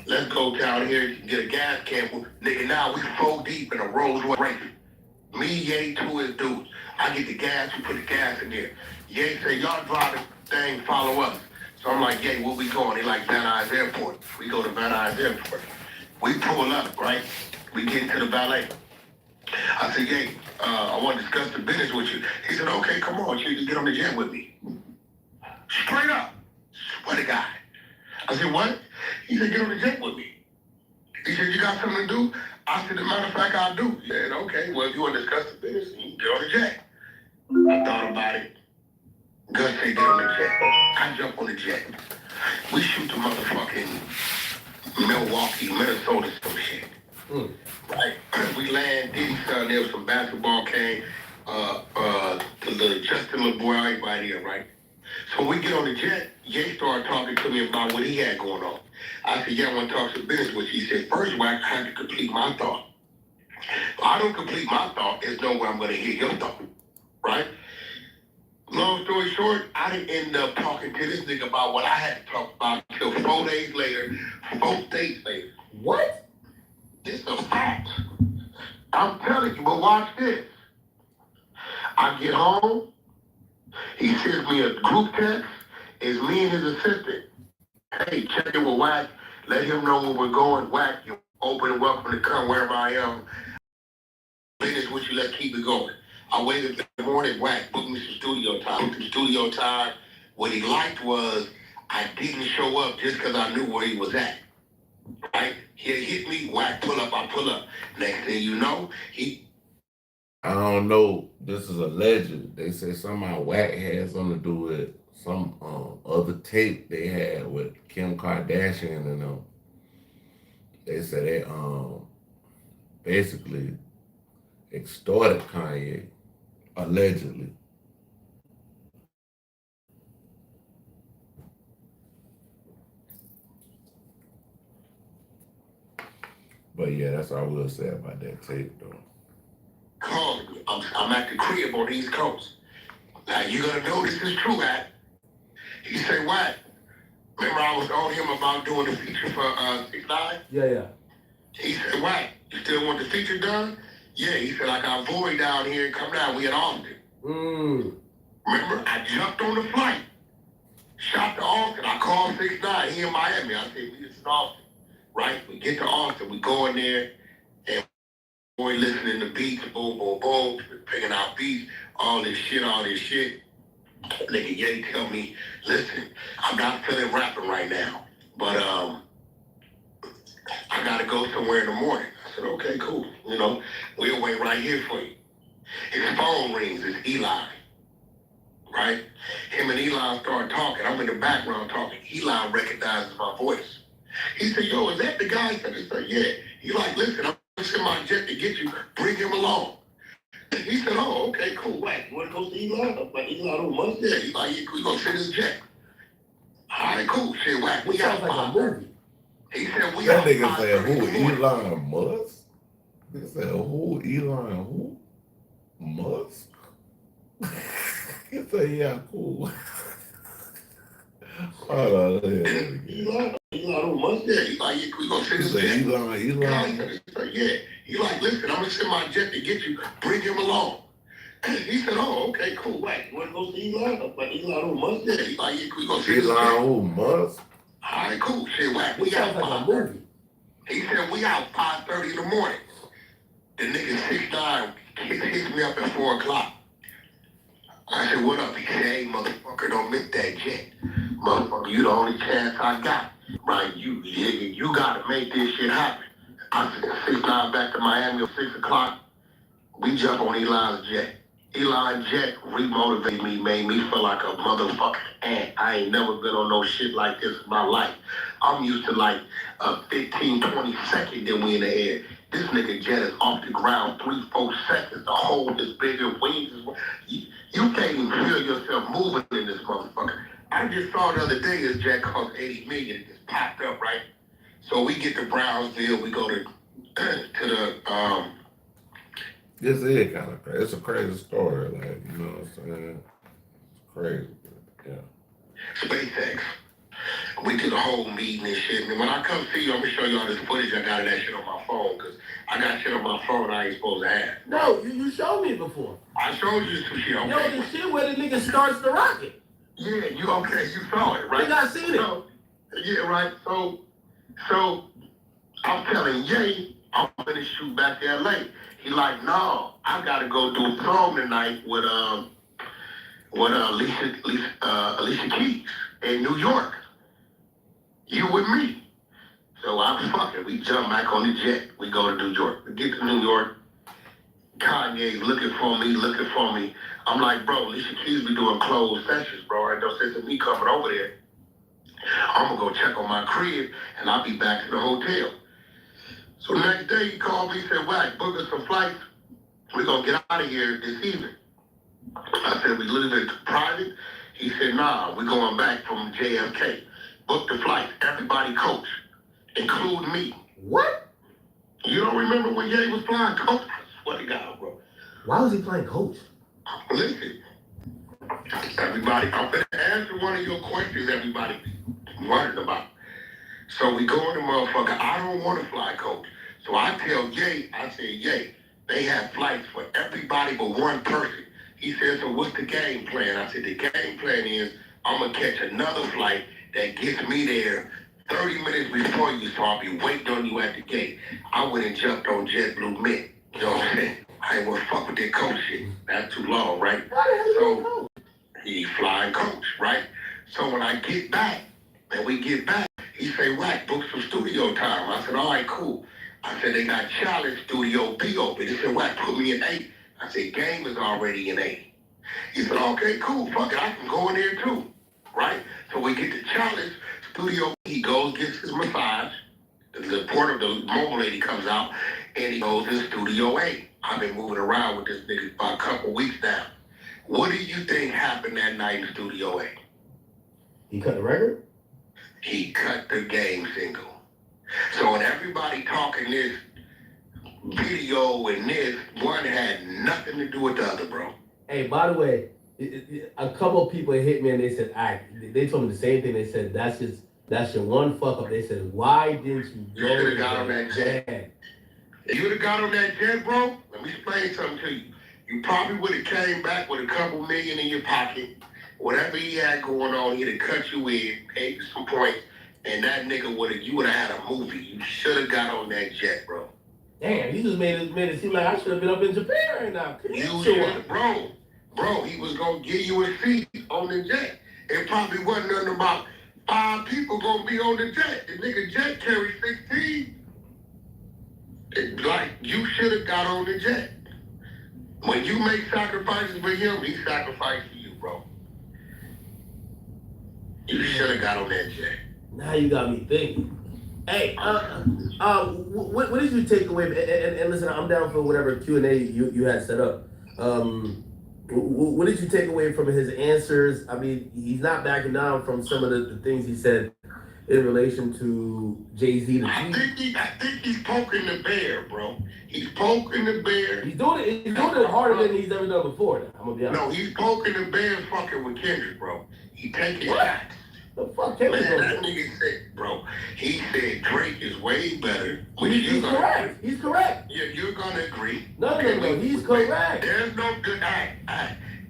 Let's go down here and get a gas can. Nigga, now we 4 deep in a Rolls Royce. Me, Ye, 2 his dudes. I get the gas, we put the gas in there. Ye say, y'all drive the thing, follow us. So I'm like, Ye, where we going? He like, Van Nuys Airport. We go to Van Nuys Airport. We pull up, right? We get into the valet. I said, Ye, I want to discuss the business with you. He said, okay, come on, you get on the jet with me. Straight up. Swear to God. I said, what? He said, get on the jet with me. He said, you got something to do? I said, as a matter of fact, I do. He said, okay, well, if you want to discuss the business, you get on the jet. I thought about it. Gus said, get on the jet. I jump on the jet. We shoot the motherfucking Milwaukee, Minnesota, some shit. Right? We land, Diddy's son, there was some basketball came, to the Justin LeBoy, everybody here, right? So we get on the jet, Ye started talking to me about what he had going on. I said, yeah, I want to talk some business with you. He said, first of all, I had to complete my thought. If I don't complete my thought, there's no way I'm going to hear your thought, right? Long story short, I didn't end up talking to this nigga about what I had to talk about until 4 days later, 4 days later. What? It's a fact. I'm telling you, but watch this. I get home, he sends me a group text. It's me and his assistant. Hey, check in with Wack. Let him know where we're going. Wack, you're open and welcome to come wherever I am. Finish with you, let's keep it going. I waited in the morning, Wack, booked me some studio time. Booked the studio time. What he liked was I didn't show up just because I knew where he was at. Right? He hit me, Wack, pull up, I pull up. Next thing you know, I don't know. This is a legend. They say somehow Wack had something to do with some other tape they had with Kim Kardashian and them. They said they basically extorted Kanye, allegedly. But yeah, that's all I will say about that tape, though. called me. I'm at the crib on the East Coast. Now you gonna know this is true, Matt. He said, what? Remember I was on him about doing the feature for 6 9 Yeah. He said, what? You still want the feature done? Yeah, he said, I got Void down here, come down, we at Austin. Remember, I jumped on the flight, shot to Austin, I called 6 9 he in Miami. I said, we just in Austin, right? We get to Austin, we go in there, and boy listening to beats, boom, boom, boom, picking out beats, all this shit. Nigga Ye tell me, listen, I'm not feeling rapping right now, but I gotta go somewhere in the morning. I said, okay, cool. We'll wait right here for you. His phone rings, it's Eli. right? Him and Elon start talking. I'm in the background talking. Elon recognizes my voice. He said, yo, is that the guy? I said, yeah. He like, listen, I'm gonna send my jet to get you. Bring him along. He said, oh, okay, cool. Wait, you want to go see Elon? I'm like, Elon on Monday? Yeah. He's like, yeah, we gonna send his jet. All right, cool. Shit, whack. We sounds out like a movie. He said, we That out nigga said, 5:30 who? in the morning. Elon Musk? He said, who? Elon who? Musk? He said, yeah, cool. Hold on. Elon on Monday. He's like, yeah, we gonna send He his said, jet. Elon. He said, yeah. He like, listen, I'm gonna send my jet to get you. Bring him along. He said, oh, okay, cool. Wait, you want to go see Elon? I'm like, Elon on Monday. He's like, yeah, we gonna send his jet. Elon who? Musk? All right, cool. Shit, whack. We Sounds out like a 5:30. movie. He said, we out 5:30 in the morning. The nigga 6'9" hits me up at 4 o'clock. I said, what up? He said, hey, motherfucker, don't miss that jet. Motherfucker, you the only chance I got. Right? You gotta make this shit happen. I said, 6'9" back to Miami at 6 o'clock. We jump on Elon's jet. Elon's jet remotivated me, made me feel like a motherfucking ant. I ain't never been on no shit like this in my life. I'm used to like a 15, 20 second that we in the air. This nigga jet is off the ground 3-4 seconds. The hold is bigger, wings is... You can't even feel yourself moving in this motherfucker. I just saw the other day his jet cost $80 million. It just popped up, right? So we get to Brownsville, we go to the This is kind of crazy. It's a crazy story. Like, you know what I'm saying? It's crazy. Yeah. SpaceX. We did a whole meeting and shit. And when I come see you, I'm gonna show you all this footage I got of that shit on my phone, because I got shit on my phone I ain't supposed to have. No, you showed me before. I showed you some shit. Okay. Yo, the shit where the nigga starts the rocket. Yeah, you okay? You saw it, right? Nigga, I seen it. So, yeah, right. So I'm telling Ye, I'm gonna shoot back to LA. He like, no, I gotta go do a prom tonight with Alicia Keys in New York. You with me? So I'm fucking. We jump back on the jet. We go to New York. We get to New York. Kanye's looking for me. I'm like, bro, Alicia Keys be doing closed sessions, bro. Ain't no sense of me coming over there. I'm gonna go check on my crib, and I'll be back to the hotel. So the next day he called me and said, Wack, book us some flights. We're gonna get out of here this evening. I said, we leave it private? He said, nah, we're going back from JFK. Book the flight. Everybody coach, include me. What? You don't remember when Ye was flying coach? I swear to God, bro. Why was he playing coach? Listen, everybody, I'm going to answer one of your questions everybody wondering about. So we go in the motherfucker, I don't want to fly coach. So I tell Ye, I say, Ye, they have flights for everybody but one person. He said, so what's the game plan? I said, the game plan is I'm going to catch another flight that gets me there 30 minutes before you, so I'll be waiting on you at the gate. I went and jumped on JetBlue Mint. You know what I'm saying? I ain't want to fuck with that coach shit. That's too long, right? So he flying coach, right? So when I get back, and we get back, he say, Wack, book some studio time. I said, all right, cool. I said, they got Challenge Studio B open. He said, Wack, put me in 8. I said, game is already in 8. He said, okay, cool, fuck it, I can go in there too, right? So we get to Challenge Studio. He goes, gets his massage. The mobile lady comes out, and he goes in Studio A. I've been moving around with this nigga for a couple weeks now. What do you think happened that night in Studio A? He cut the record? He cut the game single. So when everybody talking this video and this, one had nothing to do with the other, bro. Hey, by the way, a couple of people hit me and they said, they told me the same thing. They said, that's your one fuck up. They said, why didn't you go should have got on that jet. If you would have got on that jet, bro, let me explain something to you. You probably would have came back with a couple million in your pocket. Whatever he had going on, he'd have cut you in, paid you some points, and that nigga you would have had a movie. You should have got on that jet, bro. Damn, you just made it seem like I should have been up in Japan right now. You should, bro, he was gonna give you a seat on the jet. It probably wasn't nothing about 5 people gonna be on the jet. The nigga jet carried 16. Like, you should have got on the jet. When you make sacrifices for him, he sacrificed for you, bro. You should have got on that jet. Now you got me thinking. Hey, what did you take away? And listen, I'm down for whatever Q&A you had set up. What did you take away from his answers? I mean, he's not backing down from some of the things he said in relation to Jay-Z. I think he's poking the bear, bro. He's poking the bear. He's doing it harder than he's ever done before. Now, I'm gonna be honest. No, he's poking the bear, fucking with Kendrick, bro. He taking shots. The fuck, Kendrick? That nigga said, bro. He said Drake is way better. He's correct. He's correct. Yeah, you're gonna agree. No, he's correct. There's no good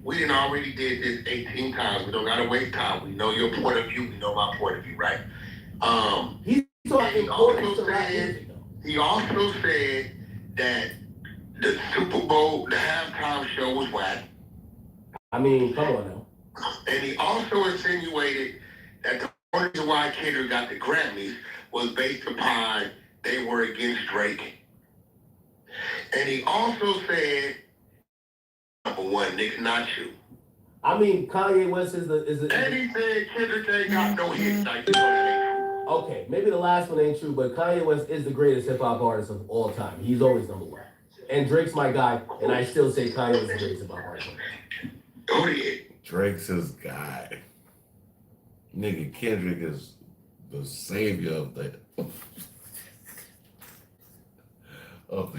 we done already did this 18 times. We don't gotta waste time. We know your point of view. We know my point of view, right? He also said that the Super Bowl, the halftime show was whack. I mean, come on now. And he also insinuated that the only reason why Kendrick got the Grammys was based upon they were against Drake. And he also said, number one, nigga, not you. I mean, Kanye West is And he said Kendrick ain't got no hits. Like, you know that ain't true. Okay, maybe the last one ain't true, but Kanye West is the greatest hip-hop artist of all time. He's always number one. And Drake's my guy, and I still say Kanye is the greatest hip-hop artist. Oh, yeah. Drake's his guy. Nigga, Kendrick is the savior of the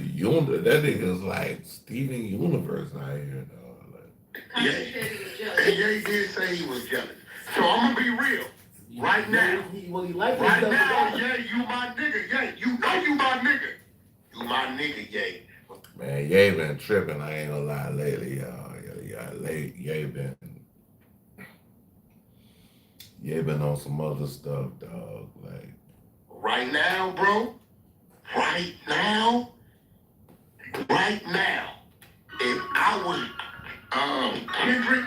universe. That nigga's like Steven Universe out here, dog. Yeah. And Ye did say he was jealous. So I'm gonna be real. Right now. He likes right now, Ye, you my nigga. Ye, you know you my nigga. You my nigga, Ye. Man, Ye been tripping, I ain't gonna lie, lately, y'all. Ye been on some other stuff, dog. Like right now, bro. Right now. If I was Kendrick,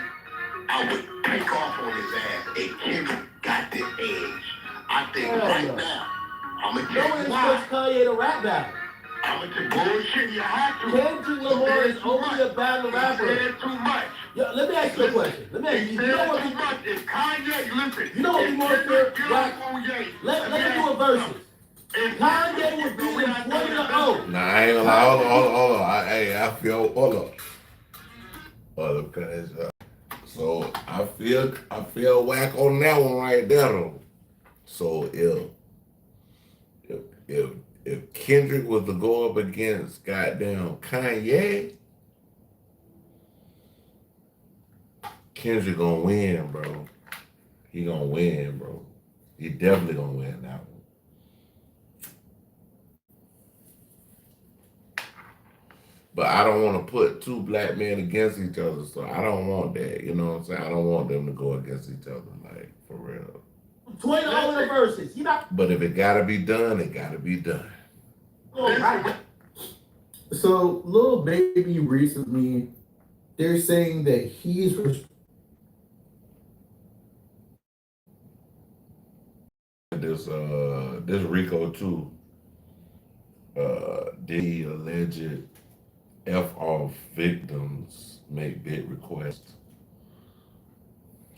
I would take off on his ass. If Kendrick got the edge, I think now, I'm gonna tell you why. Kanye to rap battle. I'm gonna bullshit. You have to. Kendrick Lamar is only a battle rapper. He said too much. Yo, let me ask you a question. You know what? Too much. If Kanye, listen. You know what we more fear? Let me do a versus. Kanye would be in 20-0. nah, I ain't gonna lie. Hold on. I feel. Hold up. Because so I feel whack on that one right there, though. So if Kendrick was to go up against goddamn Kanye, Kendrick gonna win, bro. He gonna win, bro. He definitely gonna win that one. But I don't want to put two black men against each other, so I don't want that. You know what I'm saying? I don't want them to go against each other, like, for real. 20-0 in the verses. But if it gotta be done, it gotta be done. Right. So, Lil Baby recently, they're saying that he's this Rico too. The alleged F-off victims make big requests.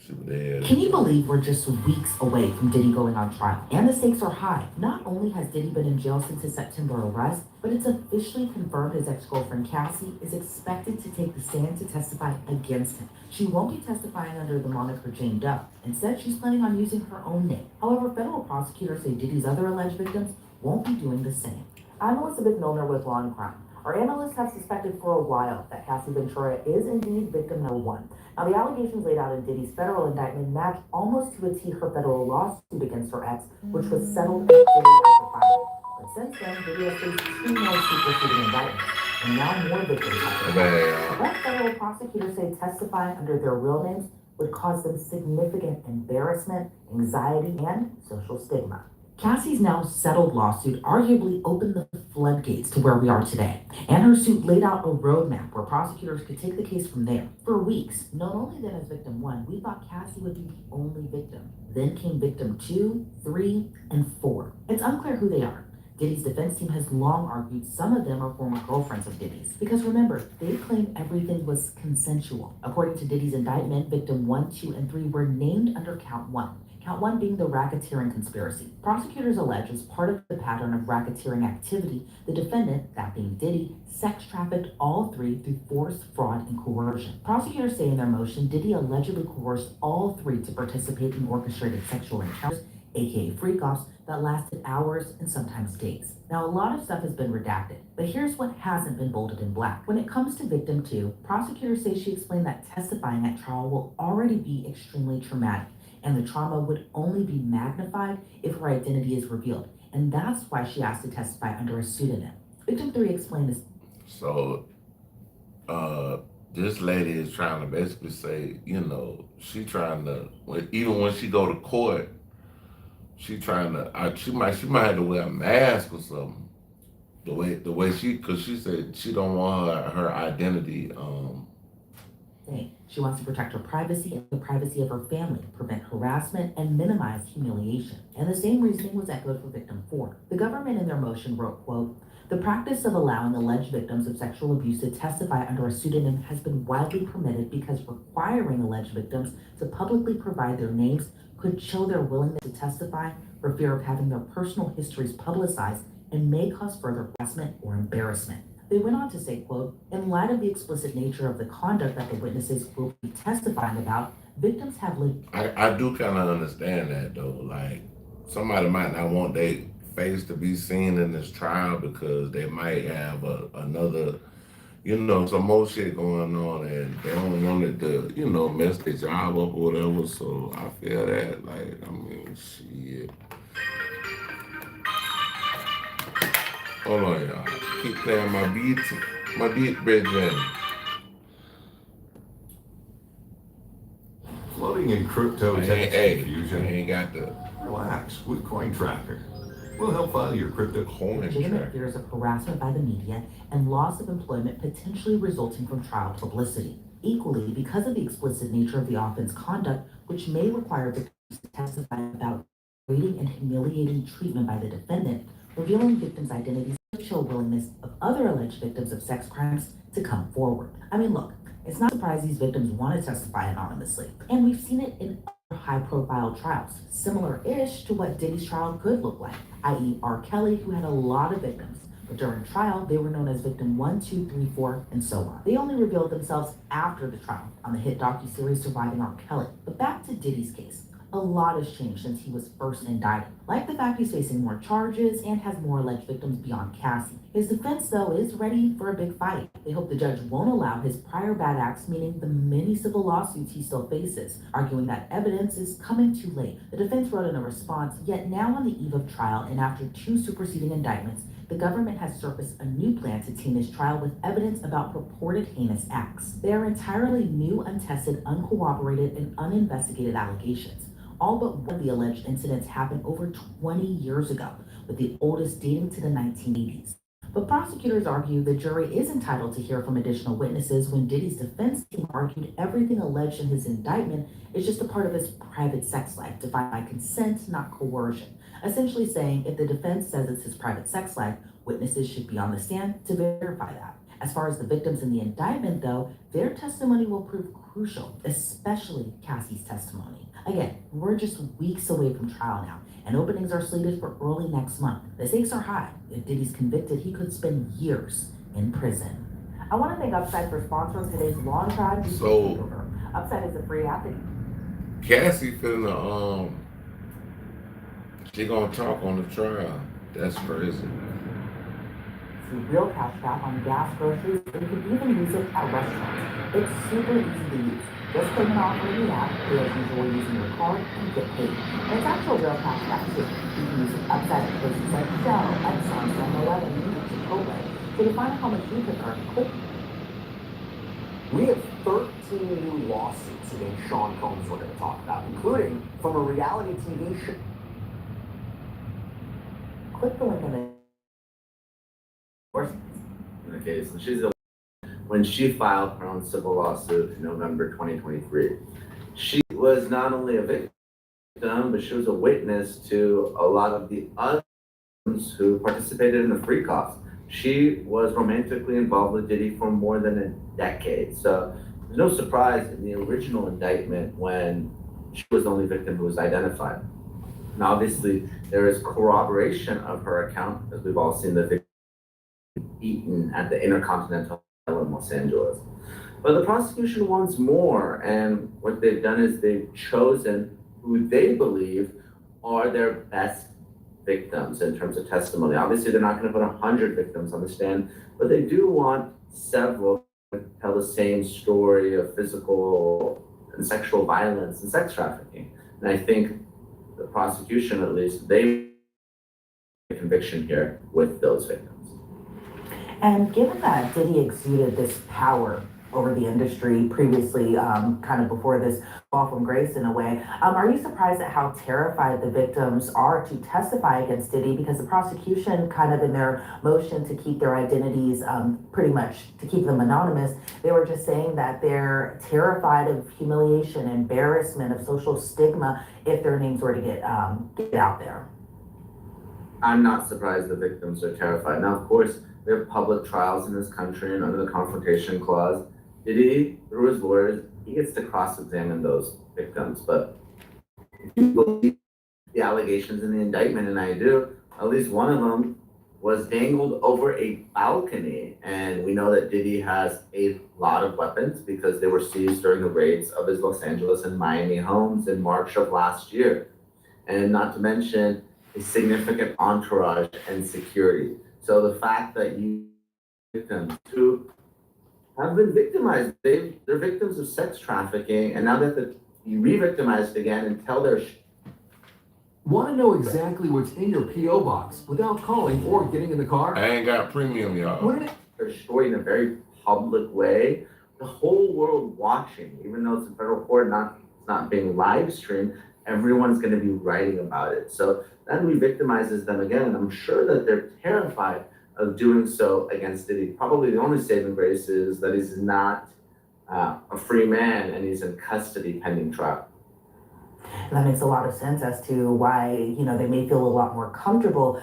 Can you believe we're just weeks away from Diddy going on trial? And the stakes are high. Not only has Diddy been in jail since his September arrest, but it's officially confirmed his ex-girlfriend Cassie is expected to take the stand to testify against him. She won't be testifying under the moniker Jane Doe. Instead, she's planning on using her own name. However, federal prosecutors say Diddy's other alleged victims won't be doing the same. I'm Elizabeth Milner with Law and Crime. Our analysts have suspected for a while that Cassie Ventura is indeed victim number one. Now, the allegations laid out in Diddy's federal indictment match almost to a T her federal lawsuit against her ex, which was settled a day after filing. But since then, Diddy has faced 2 more superseding indictments, and now more victims have been. But federal prosecutors say testifying under their real names would cause them significant embarrassment, anxiety, and social stigma. Cassie's now settled lawsuit arguably opened the floodgates to where we are today, and her suit laid out a roadmap where prosecutors could take the case from there. For weeks, not only then as victim 1, we thought Cassie would be the only victim. Then came victim 2, 3, and 4. It's unclear who they are. Diddy's defense team has long argued some of them are former girlfriends of Diddy's. Because remember, they claim everything was consensual. According to Diddy's indictment, victim 1, 2, and 3 were named under count 1. Count 1 being the racketeering conspiracy. Prosecutors allege as part of the pattern of racketeering activity, the defendant, that being Diddy, sex trafficked all three through force, fraud, and coercion. Prosecutors say in their motion, Diddy allegedly coerced all three to participate in orchestrated sexual encounters, aka freak-offs, that lasted hours and sometimes days. Now, a lot of stuff has been redacted, but here's what hasn't been bolded in black. When it comes to victim 2, prosecutors say she explained that testifying at trial will already be extremely traumatic, and the trauma would only be magnified if her identity is revealed, and that's why she asked to testify under a pseudonym. Victim 3 explained this. So, this lady is trying to basically say, she trying to, even when she go to court, she trying to, she might have to wear a mask or something. The way cause she said she don't want her identity. She wants to protect her privacy and the privacy of her family, prevent harassment, and minimize humiliation. And the same reasoning was echoed for victim 4. The government in their motion wrote, quote, "The practice of allowing alleged victims of sexual abuse to testify under a pseudonym has been widely permitted because requiring alleged victims to publicly provide their names could chill their willingness to testify for fear of having their personal histories publicized and may cause further harassment or embarrassment." They went on to say, quote, "In light of the explicit nature of the conduct that the witnesses will be testifying about, victims have lived." I do kind of understand that though. Like, somebody might not want their face to be seen in this trial because they might have another, some more shit going on and they don't want it to, mess their job up or whatever. So I feel that, like, I mean, shit. Hold on, y'all. Keep playing my beat, Bridget. Floating in crypto tax confusion. Ain't got the Relax with Coin Tracker. We'll help file your crypto coin legitimate tracker. fears of harassment by the media and loss of employment potentially resulting from trial publicity. Equally, because of the explicit nature of the offense conduct, which may require victims to testify about degrading and humiliating treatment by the defendant, revealing victims' identities could show willingness of other alleged victims of sex crimes to come forward. I mean, look, it's not surprising these victims want to testify anonymously, and we've seen it in other high-profile trials, similar-ish to what Diddy's trial could look like, i.e. R. Kelly, who had a lot of victims, but during trial, they were known as victim 1, 2, 3, 4, and so on. They only revealed themselves after the trial on the hit docuseries Surviving R. Kelly. But back to Diddy's case. A lot has changed since he was first indicted, like the fact he's facing more charges and has more alleged victims beyond Cassie. His defense, though, is ready for a big fight. They hope the judge won't allow his prior bad acts, meaning the many civil lawsuits he still faces, arguing that evidence is coming too late. The defense wrote in a response, yet now on the eve of trial and after 2 superseding indictments, the government has surfaced a new plan to taint his trial with evidence about purported heinous acts. They are entirely new, untested, uncorroborated, and uninvestigated allegations. All but one of the alleged incidents happened over 20 years ago, with the oldest dating to the 1980s. But prosecutors argue the jury is entitled to hear from additional witnesses when Diddy's defense team argued everything alleged in his indictment is just a part of his private sex life, defined by consent, not coercion. Essentially saying if the defense says it's his private sex life, witnesses should be on the stand to verify that. As far as the victims in the indictment, though, their testimony will prove crucial, especially Cassie's testimony. Again, we're just weeks away from trial now, and openings are slated for early next month. The stakes are high. If Diddy's convicted, he could spend years in prison. I want to thank Upside for sponsoring today's Long Drive Takeover. Upside is a free app. Cassie finna she gonna talk on the trial. That's crazy. See real cash back on gas, groceries, and you can even use it at restaurants. It's super easy to use. Just click on the app, pay as usual using your card, and get paid. And it's actual real cash back too. You can use it Upside at places like Shell, Exxon, 7-Eleven, and Chipotle. So to find out how much you can earn, click. We have 13 new lawsuits against Sean Combs we're going to talk about, including from a reality TV show. Click the link in the in the case, and she's the when she filed her own civil lawsuit in November 2023. She was not only a victim, but she was a witness to a lot of the others who participated in the freak offs. She was romantically involved with Diddy for more than a decade. So there's no surprise in the original indictment when she was the only victim who was identified. And obviously, there is corroboration of her account, as we've all seen the victim eaten at the Intercontinental Hotel in Los Angeles. But the prosecution wants more, and what they've done is they've chosen who they believe are their best victims in terms of testimony. Obviously, they're not going to put 100 victims on the stand, but they do want several to tell the same story of physical and sexual violence and sex trafficking. And I think the prosecution, at least, they a conviction here with those victims. And given that Diddy exuded this power over the industry previously, kind of before this fall from grace in a way, are you surprised at how terrified the victims are to testify against Diddy? Because the prosecution, kind of in their motion to keep their identities pretty much to keep them anonymous, they were just saying that they're terrified of humiliation, embarrassment, of social stigma if their names were to get out there. I'm not surprised the victims are terrified. Now, of course, we have public trials in this country, and under the Confrontation Clause, Diddy, through his lawyers, he gets to cross-examine those victims. But if you believe the allegations in the indictment, and I do, at least one of them was dangled over a balcony. And we know that Diddy has a lot of weapons because they were seized during the raids of his Los Angeles and Miami homes in March of last year. And not to mention a significant entourage and security. So the fact that you victims who have been victimized, they're victims of sex trafficking, and now they have to be re-victimized again and tell their Want to know exactly what's in your P.O. box without calling or getting in the car? I ain't got premium, y'all. Wouldn't it their story in a very public way, the whole world watching, even though it's in federal court, it's not being live streamed, everyone's going to be writing about it. So that re-victimizes them again, and I'm sure that they're terrified of doing so against Diddy. Probably the only saving grace is that he's not a free man and he's in custody pending trial. And that makes a lot of sense as to why, they may feel a lot more comfortable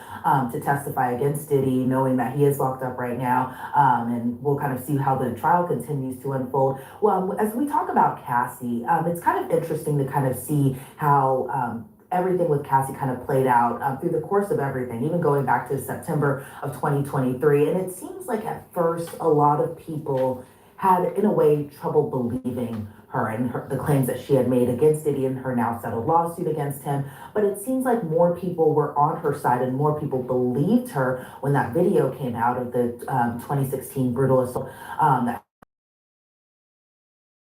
to testify against Diddy, knowing that he is locked up right now. And we'll kind of see how the trial continues to unfold. Well, as we talk about Cassie, it's kind of interesting to kind of see how everything with Cassie kind of played out through the course of everything, even going back to September of 2023. And it seems like at first, a lot of people had, in a way, trouble believing her and the claims that she had made against Diddy and her now settled lawsuit against him. But it seems like more people were on her side and more people believed her when that video came out of the 2016 brutal assault.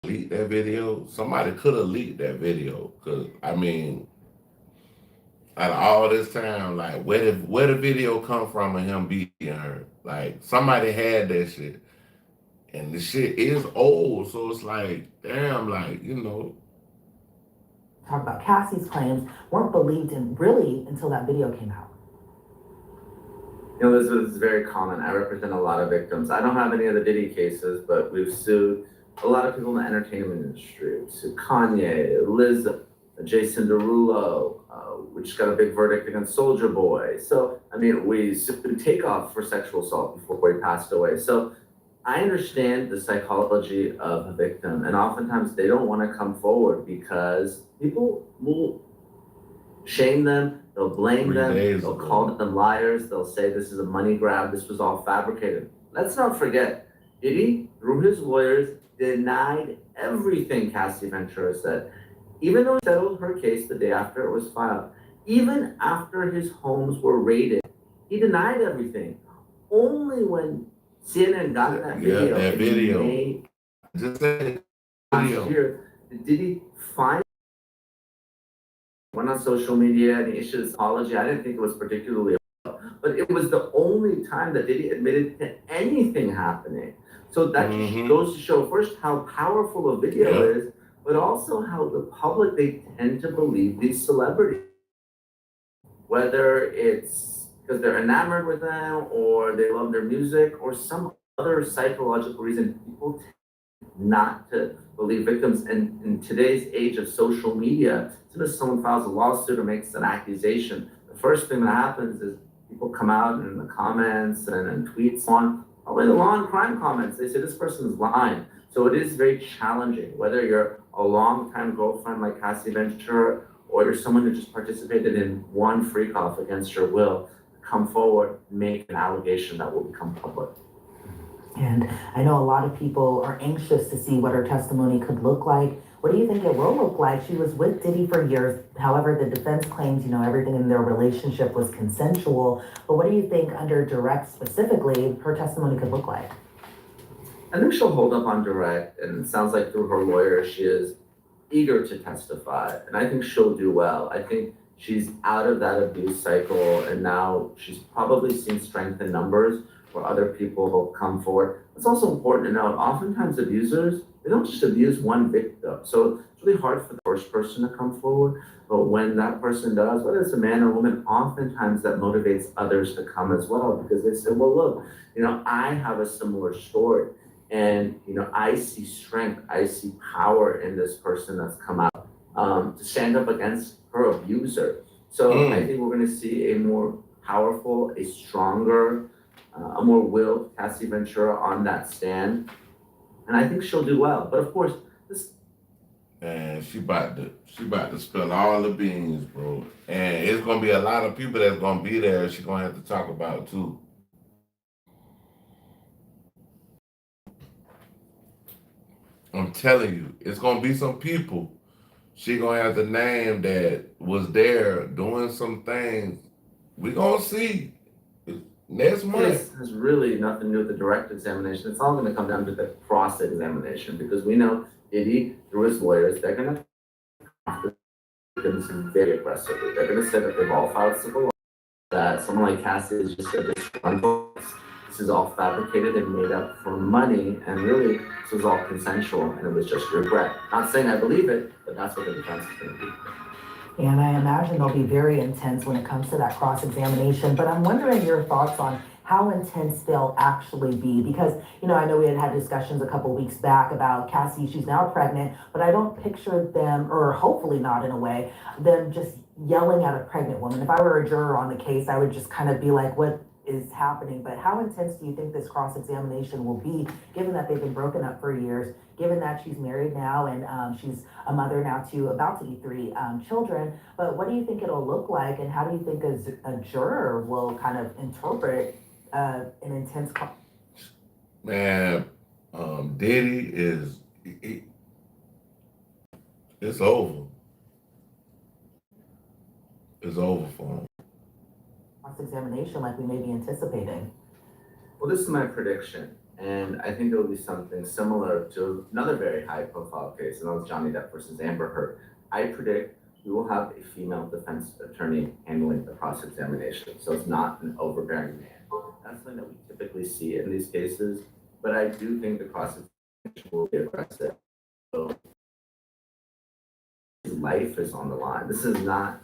Leak that video. Somebody could have leaked that video, because I mean, out of all this time, like where the video come from of him beating her? Like somebody had that shit. And the shit is old, so it's like, damn, like, Talk about Cassie's claims weren't believed in really until that video came out. This is very common. I represent a lot of victims. I don't have any of the Diddy cases, but we've sued a lot of people in the entertainment industry. We've sued Kanye, Lizzo, Jason Derulo, we just got a big verdict against Soulja Boy. So, we sued Takeoff for sexual assault before he passed away. So, I understand the psychology of a victim, and oftentimes they don't want to come forward because people will shame them, they'll blame them, they'll call them liars, they'll say this is a money grab, this was all fabricated. Let's not forget, Diddy, through his lawyers, denied everything Cassie Ventura said. Even though he settled her case the day after it was filed, even after his homes were raided, he denied everything. Only when CNN got that video. That video. Just that video. Last year, did he find went on social media and he issued his apology? I didn't think it was particularly, but it was the only time that Diddy admitted to anything happening. So that just goes to show first how powerful a video is, but also how the public, they tend to believe these celebrities, whether it's because they're enamored with them or they love their music or some other psychological reason. People tend not to believe victims. And in today's age of social media, as soon as someone files a lawsuit or makes an accusation, the first thing that happens is people come out in the comments and tweets on, probably the law and crime comments, they say this person is lying. So it is very challenging, whether you're a a long-time girlfriend like Cassie Ventura, or you're someone who just participated in one freak-off against your will, come forward, make an allegation that will become public. And I know a lot of people are anxious to see what her testimony could look like. What do you think it will look like? She was with Diddy for years. However, the defense claims, everything in their relationship was consensual. But what do you think under direct specifically, her testimony could look like? I think she'll hold up on direct, and it sounds like through her lawyer, she is eager to testify, and I think she'll do well. I think she's out of that abuse cycle, and now she's probably seen strength in numbers where other people will come forward. It's also important to note, oftentimes abusers, they don't just abuse one victim. So it's really hard for the first person to come forward, but when that person does, whether it's a man or woman, oftentimes that motivates others to come as well, because they say, well, look, I have a similar story. And, I see strength, I see power in this person that's come out to stand up against her abuser. So I think we're going to see a more powerful, a stronger, a more willed Cassie Ventura on that stand. And I think she'll do well. But of course, And she about to spill all the beans, bro. And it's gonna be a lot of people that's gonna be there. She's gonna have to talk about it too. I'm telling you, it's gonna be some people she gonna have to name that was there doing some things. We gonna see next month. this has really nothing to do with the direct examination. It's all going to come down to the cross examination, because we know Diddy, through his lawyers, they're going to have to do some very aggressively. They're going to say that they've all filed civil law, that someone like Cassie is just a disgruntled. This is all fabricated and made up for money, and really, this was all consensual, and it was just regret. Not saying I believe it, but that's what the defense is going to do. And I imagine they'll be very intense when it comes to that cross-examination, but I'm wondering your thoughts on how intense they'll actually be, because, I know we had discussions a couple weeks back about Cassie, she's now pregnant, but I don't picture them, or hopefully not in a way, them just yelling at a pregnant woman. If I were a juror on the case, I would just kind of be like, what is happening? But how intense do you think this cross-examination will be, given that they've been broken up for years, given that she's married now and she's a mother now to about to be 3 children? But what do you think it'll look like, and how do you think a juror will kind of interpret an intense Man, Diddy it's over. It's over for him. cross-examination like we may be anticipating? Well, this is my prediction, and I think it will be something similar to another very high-profile case, and that was Johnny Depp versus Amber Heard. I predict we will have a female defense attorney handling the cross-examination, so it's not an overbearing man. That's something that we typically see in these cases, but I do think the cross-examination will be aggressive. So life is on the line. This is not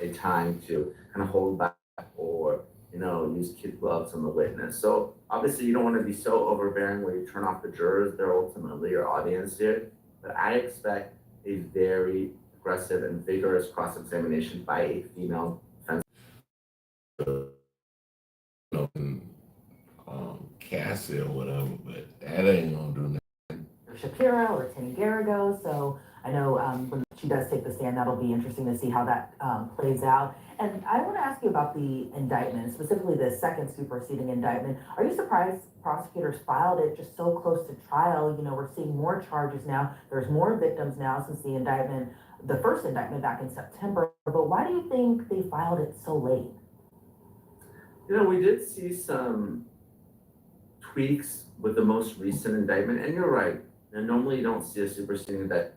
a time to kind of hold back or use kid gloves on the witness. So obviously you don't want to be so overbearing where you turn off the jurors. They're ultimately your audience here. But I expect a very aggressive and vigorous cross-examination by a female defense. Cassie or whatever, but that ain't gonna do nothing. Shapiro or Tony Garrigo. So I know when she does take the stand, that'll be interesting to see how that plays out. And I want to ask you about the indictment, specifically the second superseding indictment. Are you surprised prosecutors filed it just so close to trial? We're seeing more charges now. There's more victims now since the indictment, the first indictment back in September. But why do you think they filed it so late? We did see some tweaks with the most recent indictment, and you're right. And normally you don't see a superseding indictment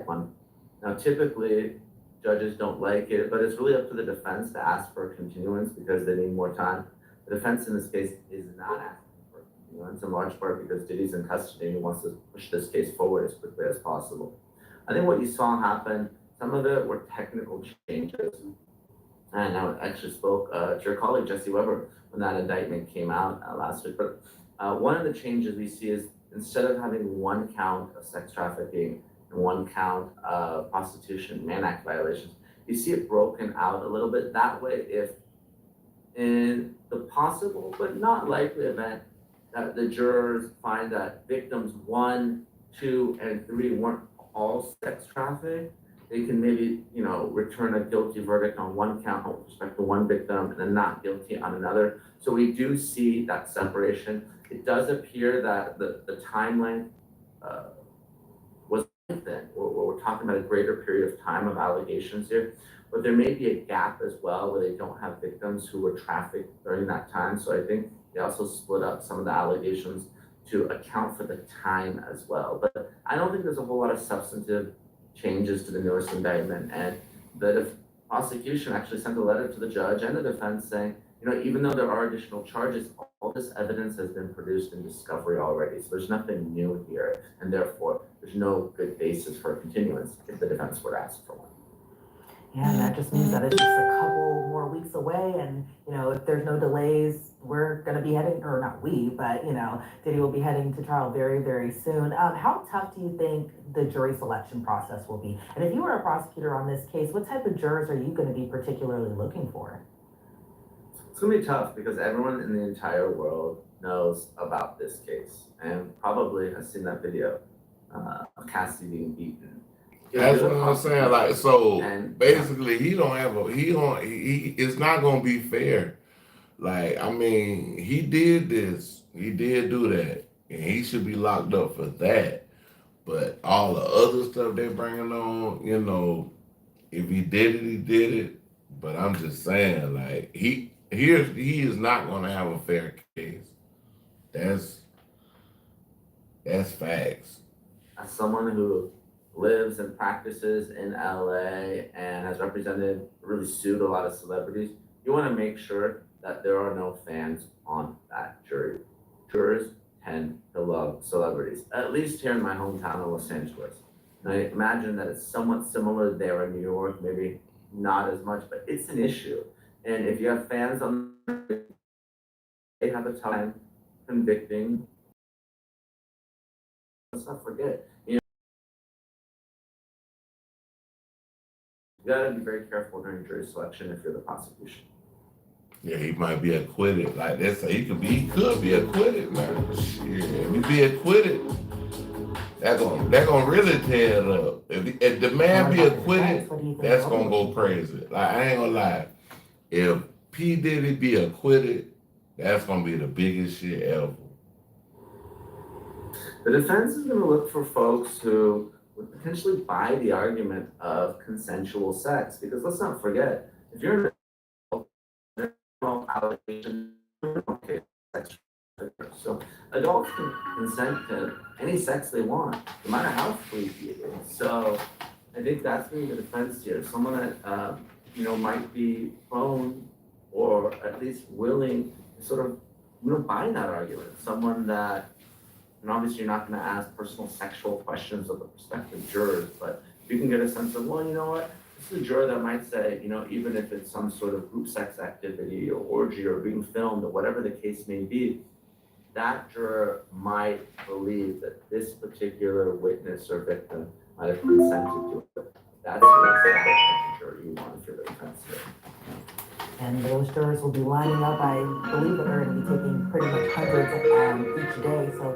one. Now, typically judges don't like it, but it's really up to the defense to ask for a continuance because they need more time. The defense in this case is not asking for a continuance, in large part because Diddy's in custody and he wants to push this case forward as quickly as possible. I think what you saw happen, some of it were technical changes. And I actually spoke to your colleague, Jesse Weber, when that indictment came out last week. But one of the changes we see is instead of having one count of sex trafficking and one count of prostitution, Mann Act violations, you see it broken out a little bit. That way, if in the possible but not likely event that the jurors find that victims 1, 2, and 3 weren't all sex traffic, they can maybe, return a guilty verdict on one count with respect to one victim and then not guilty on another. So we do see that separation. It does appear that the timeline was lengthened. We're talking about a greater period of time of allegations here, but there may be a gap as well where they don't have victims who were trafficked during that time. So I think they also split up some of the allegations to account for the time as well. But I don't think there's a whole lot of substantive changes to the newest indictment. And the prosecution actually sent a letter to the judge and the defense saying, even though there are additional charges, all this evidence has been produced in discovery already. So there's nothing new here. And therefore, there's no good basis for a continuance if the defense were to ask for one. Yeah, and that just means that it's just a couple more weeks away. And, if there's no delays, we're going to be heading, or not we, but, Diddy will be heading to trial very, very soon. How tough do you think the jury selection process will be? And if you were a prosecutor on this case, what type of jurors are you going to be particularly looking for? It's going to be tough because everyone in the entire world knows about this case and probably has seen that video of Cassie being beaten. That's what I'm saying. Like, so basically, it's not gonna be fair. Like, I mean, he did this, he did do that, and he should be locked up for that. But all the other stuff they're bringing on, if he did it, he did it. But I'm just saying, like, he is not gonna have a fair case. That's facts. As someone who lives and practices in LA and has really sued a lot of celebrities, you want to make sure that there are no fans on that jury. Jurors tend to love celebrities, at least here in my hometown of Los Angeles. And I imagine that it's somewhat similar there in New York, maybe not as much, but it's an issue. And if you have fans on, they have a time convicting. Let's not forget, you gotta be very careful during jury selection if you're the prosecution. Yeah, he might be acquitted. Like they say, he could be acquitted, man. Shit, if he be acquitted, that gonna really tear it up. If the man be acquitted, that's gonna go crazy. Like, I ain't gonna lie. If P. Diddy be acquitted, that's gonna be the biggest shit ever. The defense is gonna look for folks who would potentially buy the argument of consensual sex, because let's not forget, if you're an adult, allegation, sex, so adults can consent to any sex they want, no matter how freaky it is. So I think that's going to be the defense here. Someone that might be prone or at least willing to sort of buy that argument. Someone that. And obviously, you're not going to ask personal sexual questions of the prospective jurors, but you can get a sense of, well, you know what? This is a juror that might say, even if it's some sort of group sex activity or orgy or being filmed or whatever the case may be, that juror might believe that this particular witness or victim might have consented to it. That's the exact juror you want if you're the defense here. And those jurors will be lining up. I believe that they're going to be taking pretty much hundreds each day. So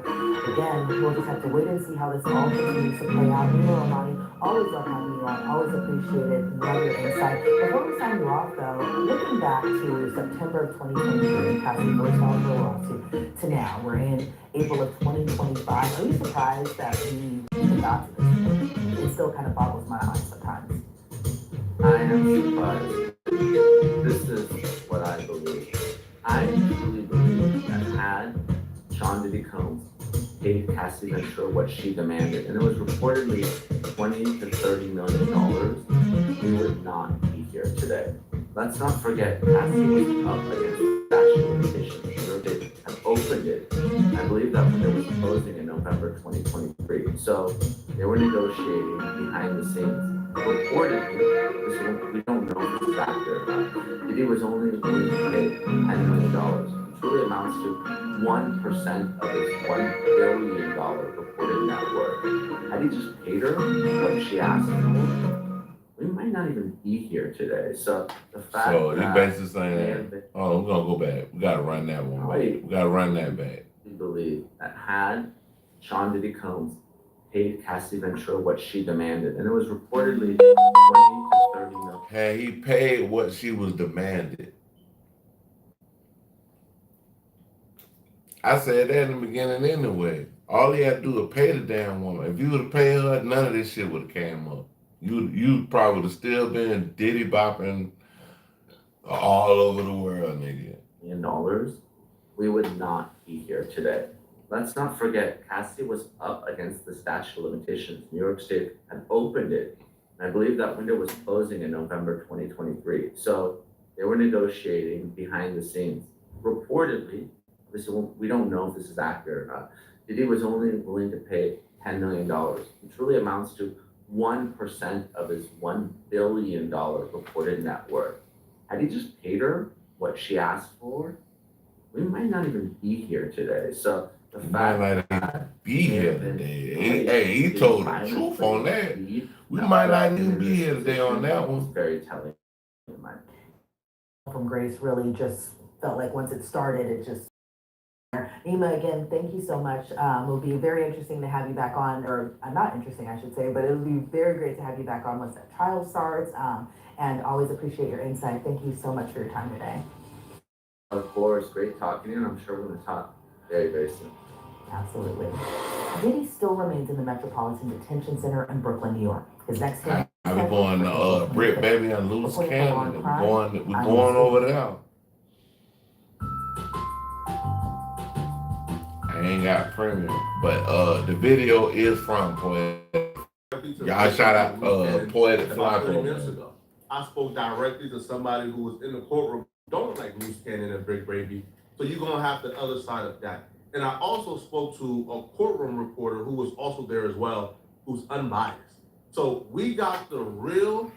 again, we'll just have to wait and see how this all continues to play out. Amani, always love having you on. Always appreciate it. Love your insight. Before we sign you off, though, looking back to September of 2023, Cassie first filed her lawsuit, to now, we're in April of 2025. Are you surprised that we even got to this point? It still kind of boggles my mind sometimes. I am surprised. This is what I believe. I truly believe that had Sean Diddy Combs paid Cassie Ventura what she demanded, and it was reportedly $20 to $30 million, we would not be here today. Let's not forget, Cassie was up against statute of limitations. They have opened it. I believe that when it was closing in November 2023. So they were negotiating behind the scenes. Reportedly, we don't know for factor. Diddy was only being paid $10 million, which really amounts to 1% of his $1 billion reported net worth. Had he just paid her what she asked for, we might not even be here today. So the fact So that you're basically saying that, we're gonna go back. We gotta run that one. Wait. We gotta run that back. We believe that had Sean Diddy Combs paid Cassie Ventura what she demanded, and it was reportedly 20 to 30 million. Had he paid what she was demanded? I said that in the beginning anyway. All he had to do was pay the damn woman. If you would have paid her, none of this shit would have came up. You probably would have still been diddy bopping all over the world, nigga. $1 million, we would not be here today. Let's not forget, Cassie was up against the statute of limitations. New York State had opened it. And I believe that window was closing in November 2023. So they were negotiating behind the scenes. Reportedly, obviously, we don't know if this is accurate or not. Diddy was only willing to pay $10 million, which really amounts to 1% of his $1 billion reported net worth. Had he just paid her what she asked for, we might not even be here today. So the fact might not that be here today. He told the truth on that. We might not even be here today on that one. Very telling. In my opinion. From Grace really just felt like once it started, it just. Nima, again, thank you so much. It'll be very interesting to have you back on, or not interesting, I should say, but it'll be very great to have you back on once that trial starts. And always appreciate your insight. Thank you so much for your time today. Of course, great talking to you, and I'm sure we're going to talk very, very soon. Absolutely. Diddy still remains in the Metropolitan Detention Center in Brooklyn, New York. His next hearing. I'm going to Brick Baby and Loose Cannon. We're going over there. I ain't got premium, but the video is from Poetic. Y'all shout out Poetic Fly Program. I spoke directly to somebody who was in the courtroom, don't like Loose Cannon and Brick Baby, so you're gonna have the other side of that. And I also spoke to a courtroom reporter who was also there as well, who's unbiased. So we got the real,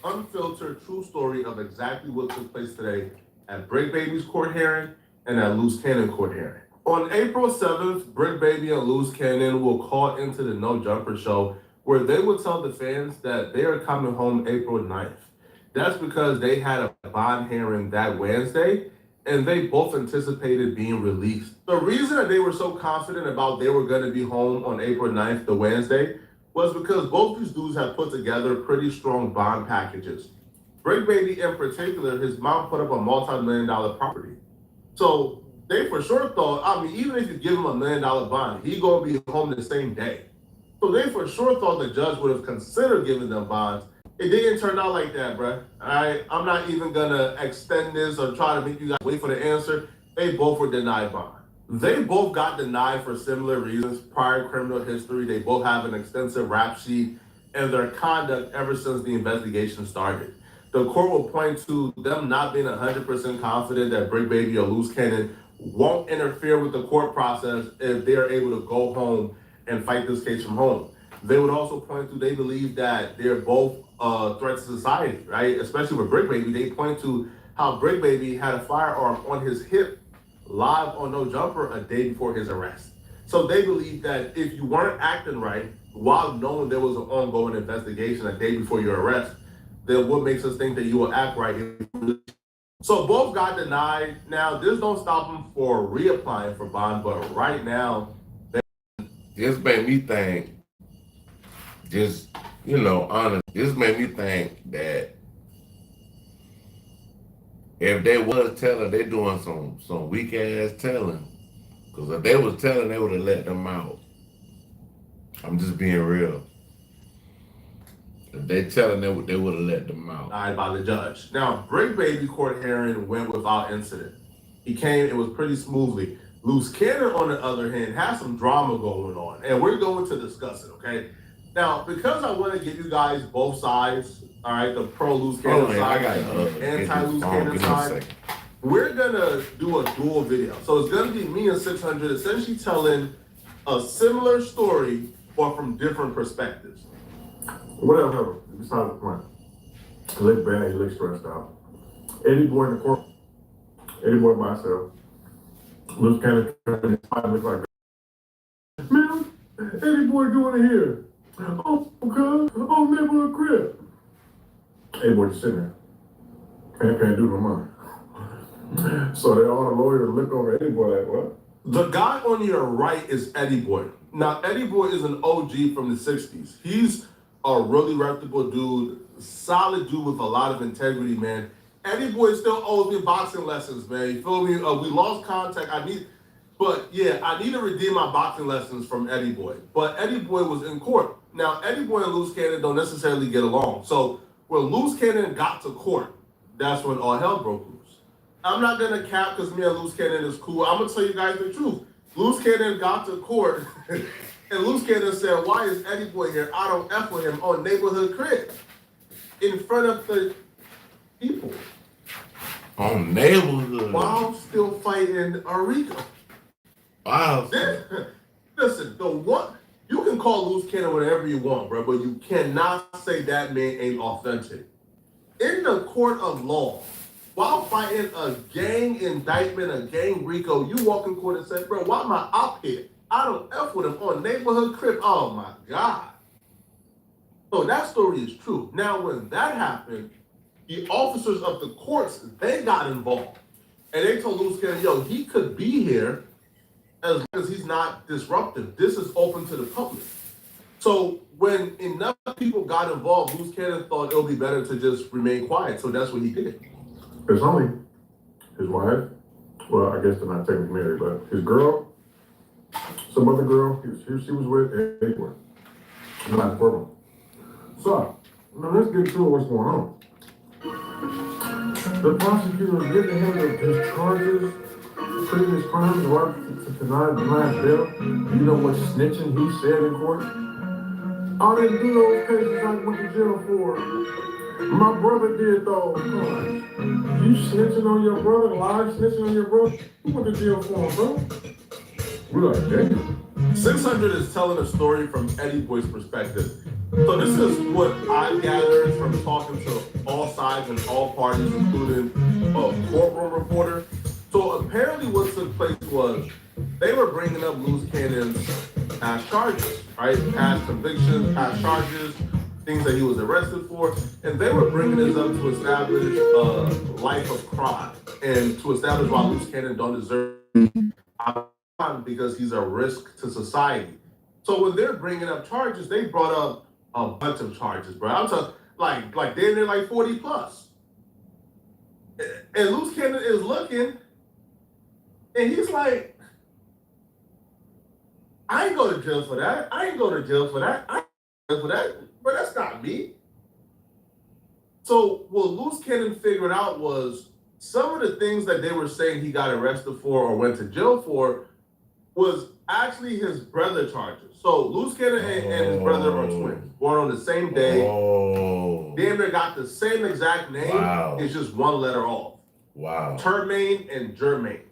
unfiltered, true story of exactly what took place today at Brick Baby's court hearing and at Loose Cannon court hearing. On April 7th, Brick Baby and Loose Cannon will call into the No Jumper show where they will tell the fans that they are coming home April 9th. That's because they had a bond hearing that Wednesday, and they both anticipated being released. The reason that they were so confident about they were going to be home on April 9th, the Wednesday, was because both these dudes have put together pretty strong bond packages. Brick Baby in particular, his mom put up a multi-million-dollar property. So they for sure thought, I mean, even if you give him $1 million bond, he's going to be home the same day. So they for sure thought the judge would have considered giving them bonds. It didn't turn out like that, bruh. I'm not even gonna extend this or try to make you guys wait for the answer. They both were denied bond. They both got denied for similar reasons. Prior criminal history, they both have an extensive rap sheet, and their conduct ever since the investigation started. The court will point to them not being 100% confident that Brick Baby or Loose Cannon won't interfere with the court process if they're able to go home and fight this case from home. They would also point to, they believe that they're both threats to society, right? Especially with Brick Baby, they point to how Brick Baby had a firearm on his hip live on No Jumper a day before his arrest. So they believe that if you weren't acting right while knowing there was an ongoing investigation a day before your arrest, then what makes us think that you will act right? So both got denied. Now, this don't stop them for reapplying for bond, but right now, this made me think, just, honest, this made me think that if they was telling, they doing some weak ass telling. Because if they was telling, they would have let them out. I'm just being real. If they telling, they would have let them out. By the judge. Now, Brick Baby court hearing went without incident. He came, it was pretty smoothly. Loose Cannon, on the other hand, has some drama going on, and we're going to discuss it, okay? Now, because I want to give you guys both sides, all right, the pro Loose Cannon side and anti-Loose Cannon side, we're going to do a dual video. So it's going to be me and 600 essentially telling a similar story, but from different perspectives. Whatever, besides the point. You look bad, you look stressed out. Eddie Boy in the court, Eddie Boy myself, Loose Cannon look like, man, Eddie Boy doing it here. Oh, God, oh, neighborhood crib. Eddie Boy just sitting there. Can't do no money. So they all the lawyers look over Eddie Boy like, what? The guy on your right is Eddie Boy. Now, Eddie Boy is an OG from the 60s. He's a really reputable dude, solid dude with a lot of integrity, man. Eddie Boy still owes me boxing lessons, man. You feel me? We lost contact. I need to redeem my boxing lessons from Eddie Boy. But Eddie Boy was in court. Now, Eddie Boy and Loose Cannon don't necessarily get along. So when Loose Cannon got to court, that's when all hell broke loose. I'm not gonna cap because me and Loose Cannon is cool. I'm gonna tell you guys the truth. Loose Cannon got to court and Loose Cannon said, "Why is Eddie Boy here? I don't F with him on neighborhood crib in front of the people." On neighborhood. While still fighting Rico. Wow. Listen, you can call Loose Cannon whatever you want, bro, but you cannot say that man ain't authentic. In the court of law, while fighting a gang indictment, a gang RICO, you walk in court and say, "Bro, why am I up here? I don't F with him on neighborhood crib." Oh my God. So that story is true. Now, when that happened, the officers of the courts, they got involved. And they told Loose Cannon, "Yo, he could be here as long as he's not disruptive. This is open to the public." So when enough people got involved, Loose Cannon thought it would be better to just remain quiet. So that's what he did. It's only his wife. Well, I guess they're not technically married, but his girl, some other girl, she was with Eddie Boy. Not the problem. So, now let's get to what's going on. The prosecutor is giving him his charges, previous crimes, right, to deny bail. You know what snitching he said in court? I didn't do those cases I went to jail for. My brother did those crimes. You snitching on your brother, live snitching on your brother? You went to jail for him, bro. We're like, damn. 600 is telling a story from Eddie Boy's perspective. So this is what I gathered from talking to all sides and all parties, including a courtroom reporter. So apparently what took place was they were bringing up Loose Cannon's past charges, right? Past convictions, past charges, things that he was arrested for. And they were bringing this up to establish a life of crime and to establish why Loose Cannon don't deserve because he's a risk to society. So when they're bringing up charges, they brought up a bunch of charges, bro. I'm talking like they're like 40 plus. And Loose Cannon is looking, and he's like, "I ain't going to jail for that. I ain't going to jail for that. I ain't going to jail for that. But that's not me." So what Loose Cannon figured out was some of the things that they were saying he got arrested for or went to jail for was actually his brother charges. So Loose Cannon and his brother are twins, born on the same day. Damn near got the same exact name. Wow. It's just one letter off. Wow. Termaine and Germaine.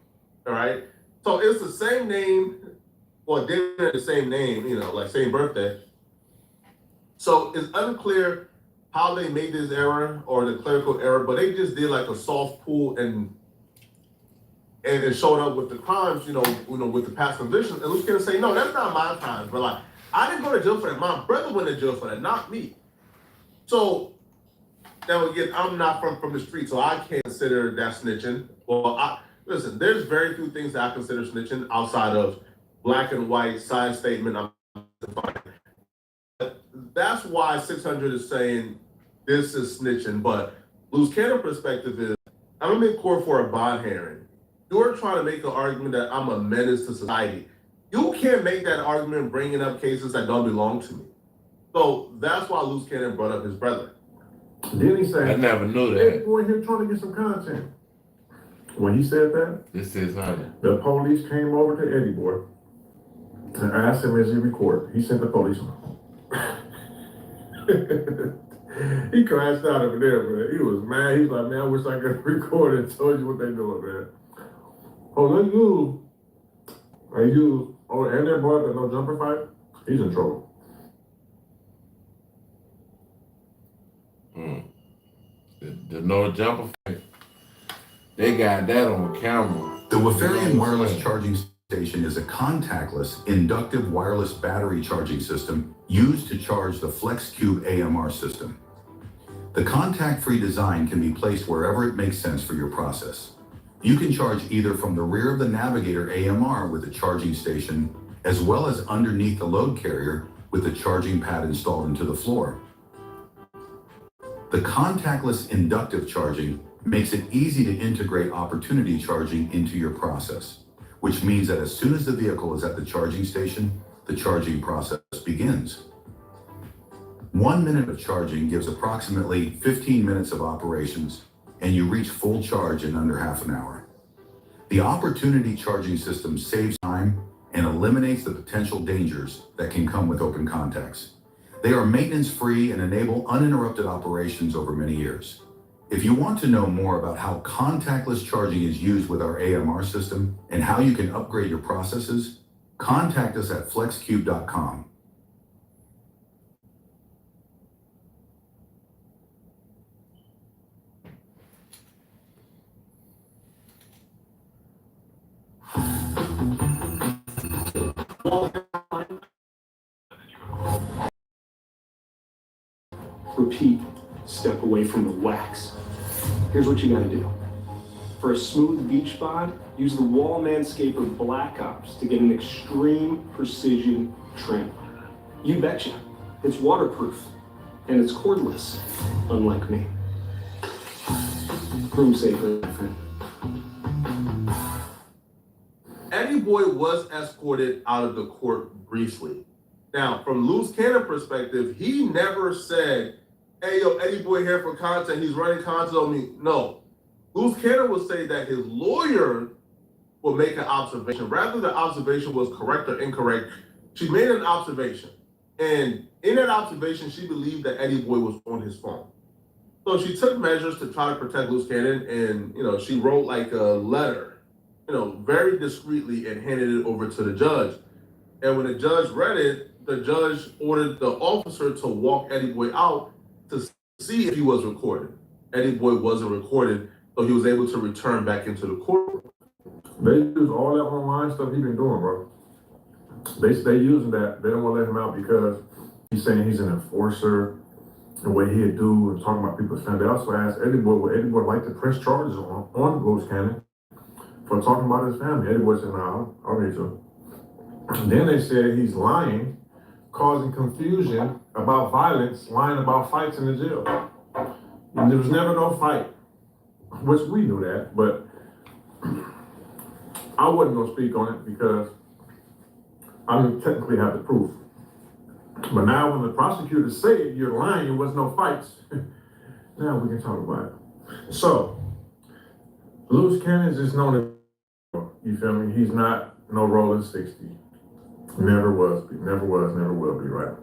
All right. So it's the same name. Well, they're the same name, like same birthday. So it's unclear how they made this error or the clerical error, but they just did like a soft pull and it showed up with the crimes, with the past convictions. And Loose Cannon say, "No, that's not my crimes, but like I didn't go to jail for that. My brother went to jail for that, not me." So now again, I'm not from the street, so I can't consider that snitching. Well, listen, there's very few things that I consider snitching outside of black and white side statement. That's why 600 is saying this is snitching. But Loose Cannon perspective is, I'm in court for a bond hearing. You're trying to make an argument that I'm a menace to society. You can't make that argument bringing up cases that don't belong to me. So that's why Loose Cannon brought up his brother. Then he said, I never knew "Hey, that. boy, here trying to get some content." When he said that, This is honey. the police came over to Eddie Boy and asked him as he recorded. He sent the police home. He crashed out over there, man. He was mad. He was like, "Man, I wish I could record it and told you what they doing, man." Oh, and their boy that no jumper fight, he's in trouble. The no jumper fight. They got that on camera. The Wafarian wireless charging station is a contactless, inductive wireless battery charging system used to charge the FlexCube AMR system. The contact-free design can be placed wherever it makes sense for your process. You can charge either from the rear of the Navigator AMR with a charging station as well as underneath the load carrier with the charging pad installed into the floor. The contactless inductive charging makes it easy to integrate opportunity charging into your process, which means that as soon as the vehicle is at the charging station, the charging process begins. 1 minute of charging gives approximately 15 minutes of operations, and you reach full charge in under half an hour. The opportunity charging system saves time and eliminates the potential dangers that can come with open contacts. They are maintenance-free and enable uninterrupted operations over many years. If you want to know more about how contactless charging is used with our AMR system and how you can upgrade your processes, contact us at flexcube.com. Repeat, step away from the wax. Here's what you gotta do. For a smooth beach bod, use the Wall Manscaper Black Ops to get an extreme precision trim. You betcha. It's waterproof and it's cordless, unlike me. Room safer, my friend. Eddie Boy was escorted out of the court briefly. Now, from Loose Cannon perspective, he never said, hey, yo, Eddie Boy here for content. He's running content on me. No. Loose Cannon would say that his lawyer will make an observation. Rather the observation was correct or incorrect, she made an observation. And in that observation, she believed that Eddie Boy was on his phone. So she took measures to try to protect Loose Cannon, and she wrote like a letter, very discreetly, and handed it over to the judge. And when the judge read it, the judge ordered the officer to walk Eddie Boy out to see if he was recorded. Eddie Boy wasn't recorded, so he was able to return back into the courtroom. They use all that online stuff he been doing, bro. They using that. They don't want to let him out because he's saying he's an enforcer, the way he'd do and talking about people's family. They also asked Eddie Boy, would Eddie Boy like to press charges on Loose Cannon for talking about his family? Eddie Boy said, no, I'll read to him. And then they said he's lying, causing confusion about violence, lying about fights in the jail. And there was never no fight, which we knew that, but I wasn't gonna speak on it because I didn't technically have the proof. But now when the prosecutors say you're lying, there was no fights, now we can talk about it. So, Loose Cannon is just known as, you feel me? He's not no rolling 60. Never was, never will be, right?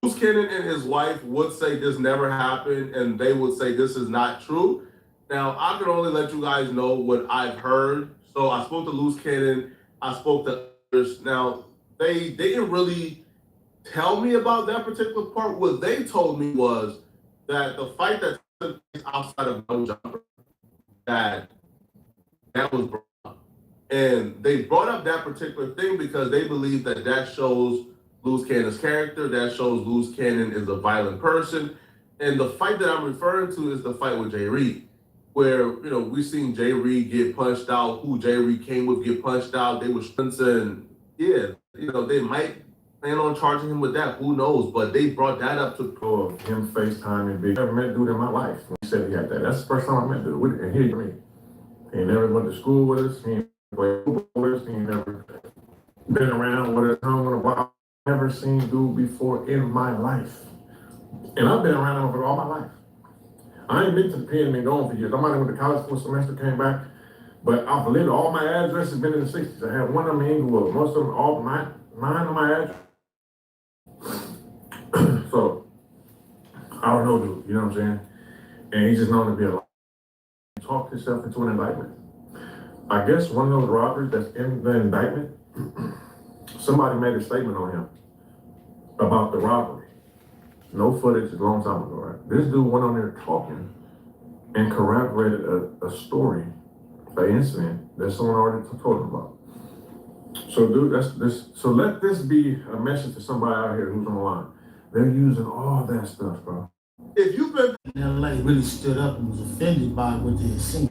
Loose Cannon and his wife would say this never happened, and they would say this is not true. Now, I can only let you guys know what I've heard. So I spoke to Loose Cannon, I spoke to others. Now, they didn't really tell me about that particular part. What they told me was that the fight that took place outside of No Jumper, that was brought up. And they brought up that particular thing because they believe that shows Loose Cannon's character, that shows Loose Cannon is a violent person. And the fight that I'm referring to is the fight with Jay Reed, where, we seen Jay Reed get punched out, who Jay Reed came with get punched out. They were and they might plan on charging him with that. Who knows? But they brought that up to him FaceTiming Big. I never met dude in my life. He said he had that. That's the first time I met dude. And he never went to school with us. He ain't played football with us. He ain't never been around with us. Hung on a block. Never seen dude before in my life. And I've been around him for all my life. I ain't been to the pen and been gone for years. I might have went to college for a semester, came back. But I've lived, all my addresses been in the 60s. I have one of them in Inglewood. Most of them, all nine of my addresses. So, I don't know, dude, you know what I'm saying? And he's just known to be a lot. Talk himself into an indictment. I guess one of those robbers that's in the indictment, somebody made a statement on him about the robbery. No footage, a long time ago, right? This dude went on there talking and corroborated a story, an incident that someone already told him about. So, dude, so let this be a message to somebody out here who's on the line. They're using all that stuff, bro. If you've been LA really stood up and was offended by what they had seen.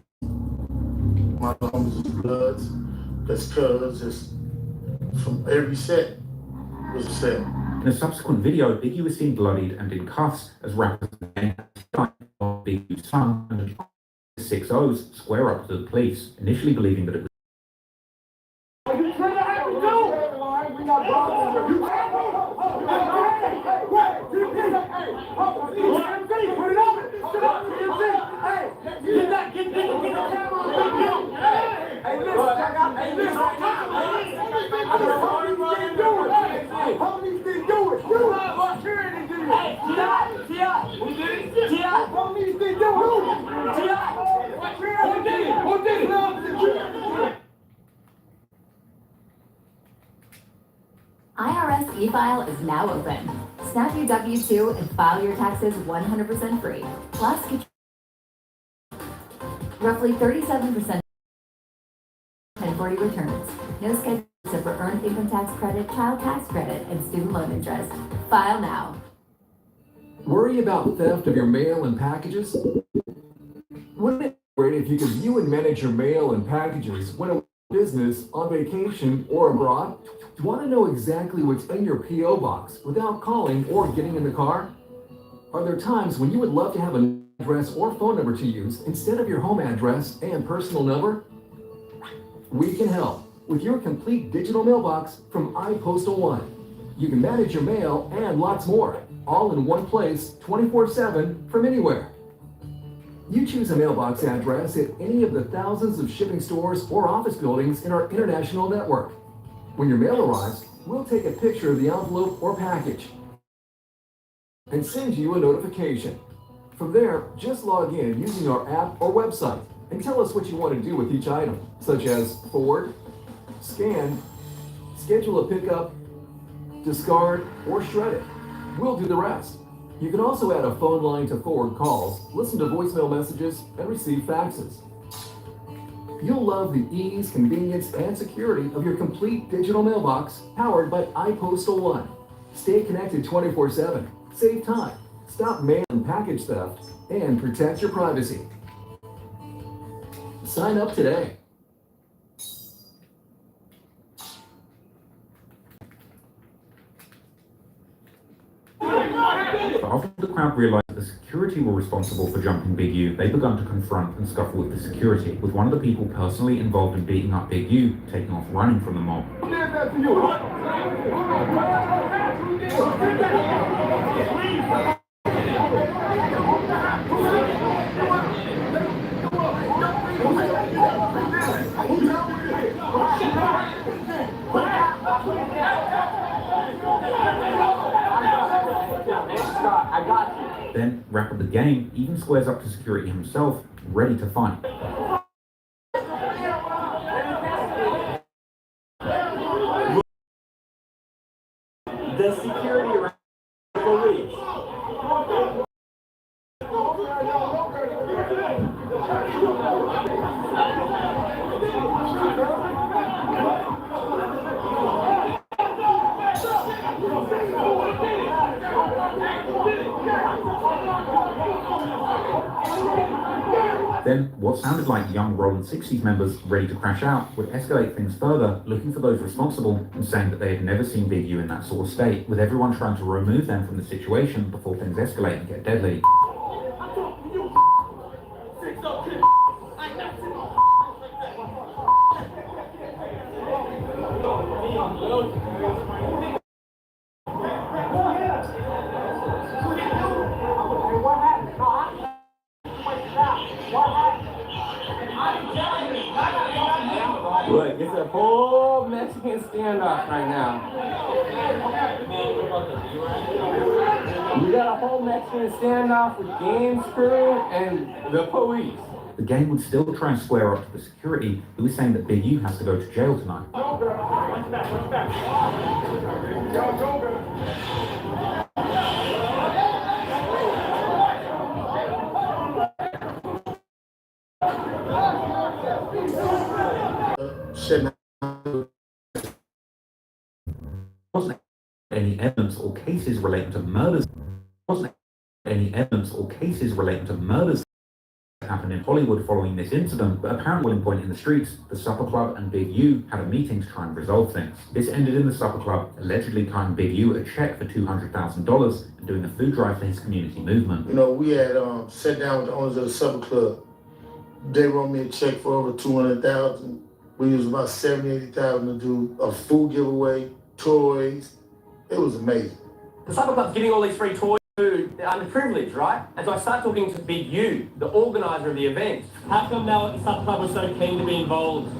My homies was bloods, because Cuz just From every set was a sale. In a subsequent video, Big U was seen bloodied and in cuffs as rappers began Big U's son and the 6-0s square up to the police, initially believing that it was IRS e-file is now open. Snap your W-2 and file your taxes 100% free. Plus, get roughly 37% 1040 returns. No schedule except for earned income tax credit, child tax credit, and student loan interest. File now. Worry about theft of your mail and packages? Wouldn't it be great if you could view and manage your mail and packages when a business, on vacation, or abroad? Want to know exactly what's in your P.O. box without calling or getting in the car? Are there times when you would love to have an address or phone number to use instead of your home address and personal number? We can help with your complete digital mailbox from iPostal One. You can manage your mail and lots more, all in one place, 24/7 from anywhere. You choose a mailbox address at any of the thousands of shipping stores or office buildings in our international network. When your mail arrives, we'll take a picture of the envelope or package and send you a notification. From there, just log in using our app or website and tell us what you want to do with each item, such as forward, scan, schedule a pickup, discard, or shred it. We'll do the rest. You can also add a phone line to forward calls, listen to voicemail messages, and receive faxes. You'll love the ease, convenience, and security of your complete digital mailbox powered by iPostal One. Stay connected 24/7, save time, stop mail and package theft, and protect your privacy. Sign up today. After the crowd realized that the security were responsible for jumping Big U, they began to confront and scuffle with the security, with one of the people personally involved in beating up Big U taking off running from the mob. Then, rapper the game even squares up to security himself, ready to fight. The security around the police. Then, what sounded like young Rolling 60s members ready to crash out would escalate things further, looking for those responsible and saying that they had never seen Big U in that sort of state, with everyone trying to remove them from the situation before things escalate and get deadly. Look, it's a whole Mexican standoff right now. We got a whole Mexican standoff with Games Crew and the police. The gang would still try and square up to the security, who was saying that Big U has to go to jail tonight. Wasn't any evidence or cases relating to murders. Wasn't any evidence or cases relating to murders happened in Hollywood following this incident, but apparently at one point in the streets, the Supper Club and Big U had a meeting to try and resolve things. This ended in the Supper Club allegedly cutting Big U a check for $200,000 and doing a food drive for his community movement. You know, we had sat down with the owners of the Supper Club. They wrote me a check for over $200,000. We used about $70,000, $80,000 to do a food giveaway, toys. It was amazing. The Supper Club's giving all these free toys to the underprivileged, right? And so I start talking to Big U, the organizer of the event. How come now the Supper Club was so keen to be involved?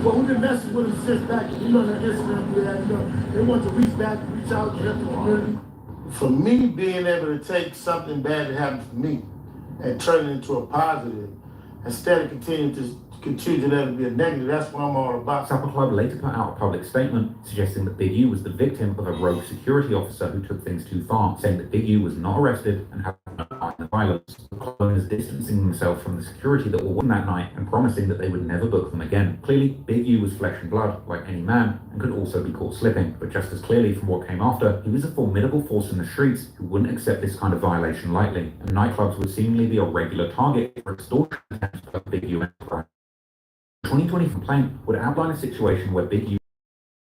Well, we've been messing with them since back, you know, that Instagram we had, you know, they want to reach back, reach out to help the community. For me, being able to take something bad that happened to me and turn it into a positive, instead of continuing to that to be a negative, that's what I'm all about. Supper Club later put out a public statement suggesting that Big U was the victim of a rogue security officer who took things too far, saying that Big U was not arrested and had no part in the violence. The club owners distancing themselves from the security that were working that night and promising that they would never book them again. Clearly, Big U was flesh and blood, like any man, and could also be caught slipping. But just as clearly from what came after, he was a formidable force in the streets who wouldn't accept this kind of violation lightly, and nightclubs would seemingly be a regular target for extortion attempts by Big U enterprise. The 2020 complaint would outline a situation where Big U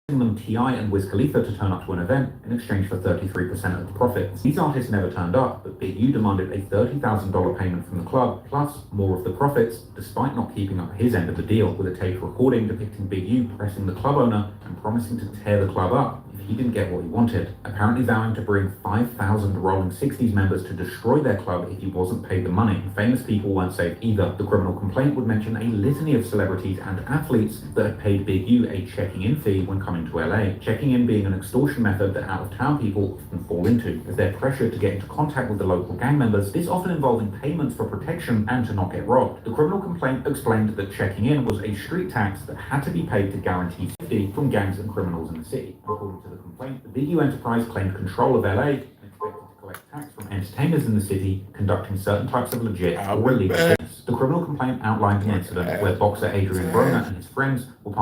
them T.I. and Wiz Khalifa to turn up to an event in exchange for 33% of the profits. These artists never turned up, but Big U demanded a $30,000 payment from the club, plus more of the profits, despite not keeping up his end of the deal, with a taped recording depicting Big U pressing the club owner and promising to tear the club up if he didn't get what he wanted, apparently vowing to bring 5,000 Rolling 60s members to destroy their club if he wasn't paid the money. And famous people weren't safe either. The criminal complaint would mention a litany of celebrities and athletes that had paid Big U a checking-in fee when coming to LA. Checking in being an extortion method that out-of-town people often fall into, as they're pressured to get into contact with the local gang members, this often involving payments for protection and to not get robbed. The criminal complaint explained that checking in was a street tax that had to be paid to guarantee safety from gangs and criminals in the city. According to the complaint, the Big U enterprise claimed control of LA and expected to collect tax from entertainers in the city conducting certain types of legit or illegal business. The criminal complaint outlined an incident where boxer Adrian Broner and his friends were part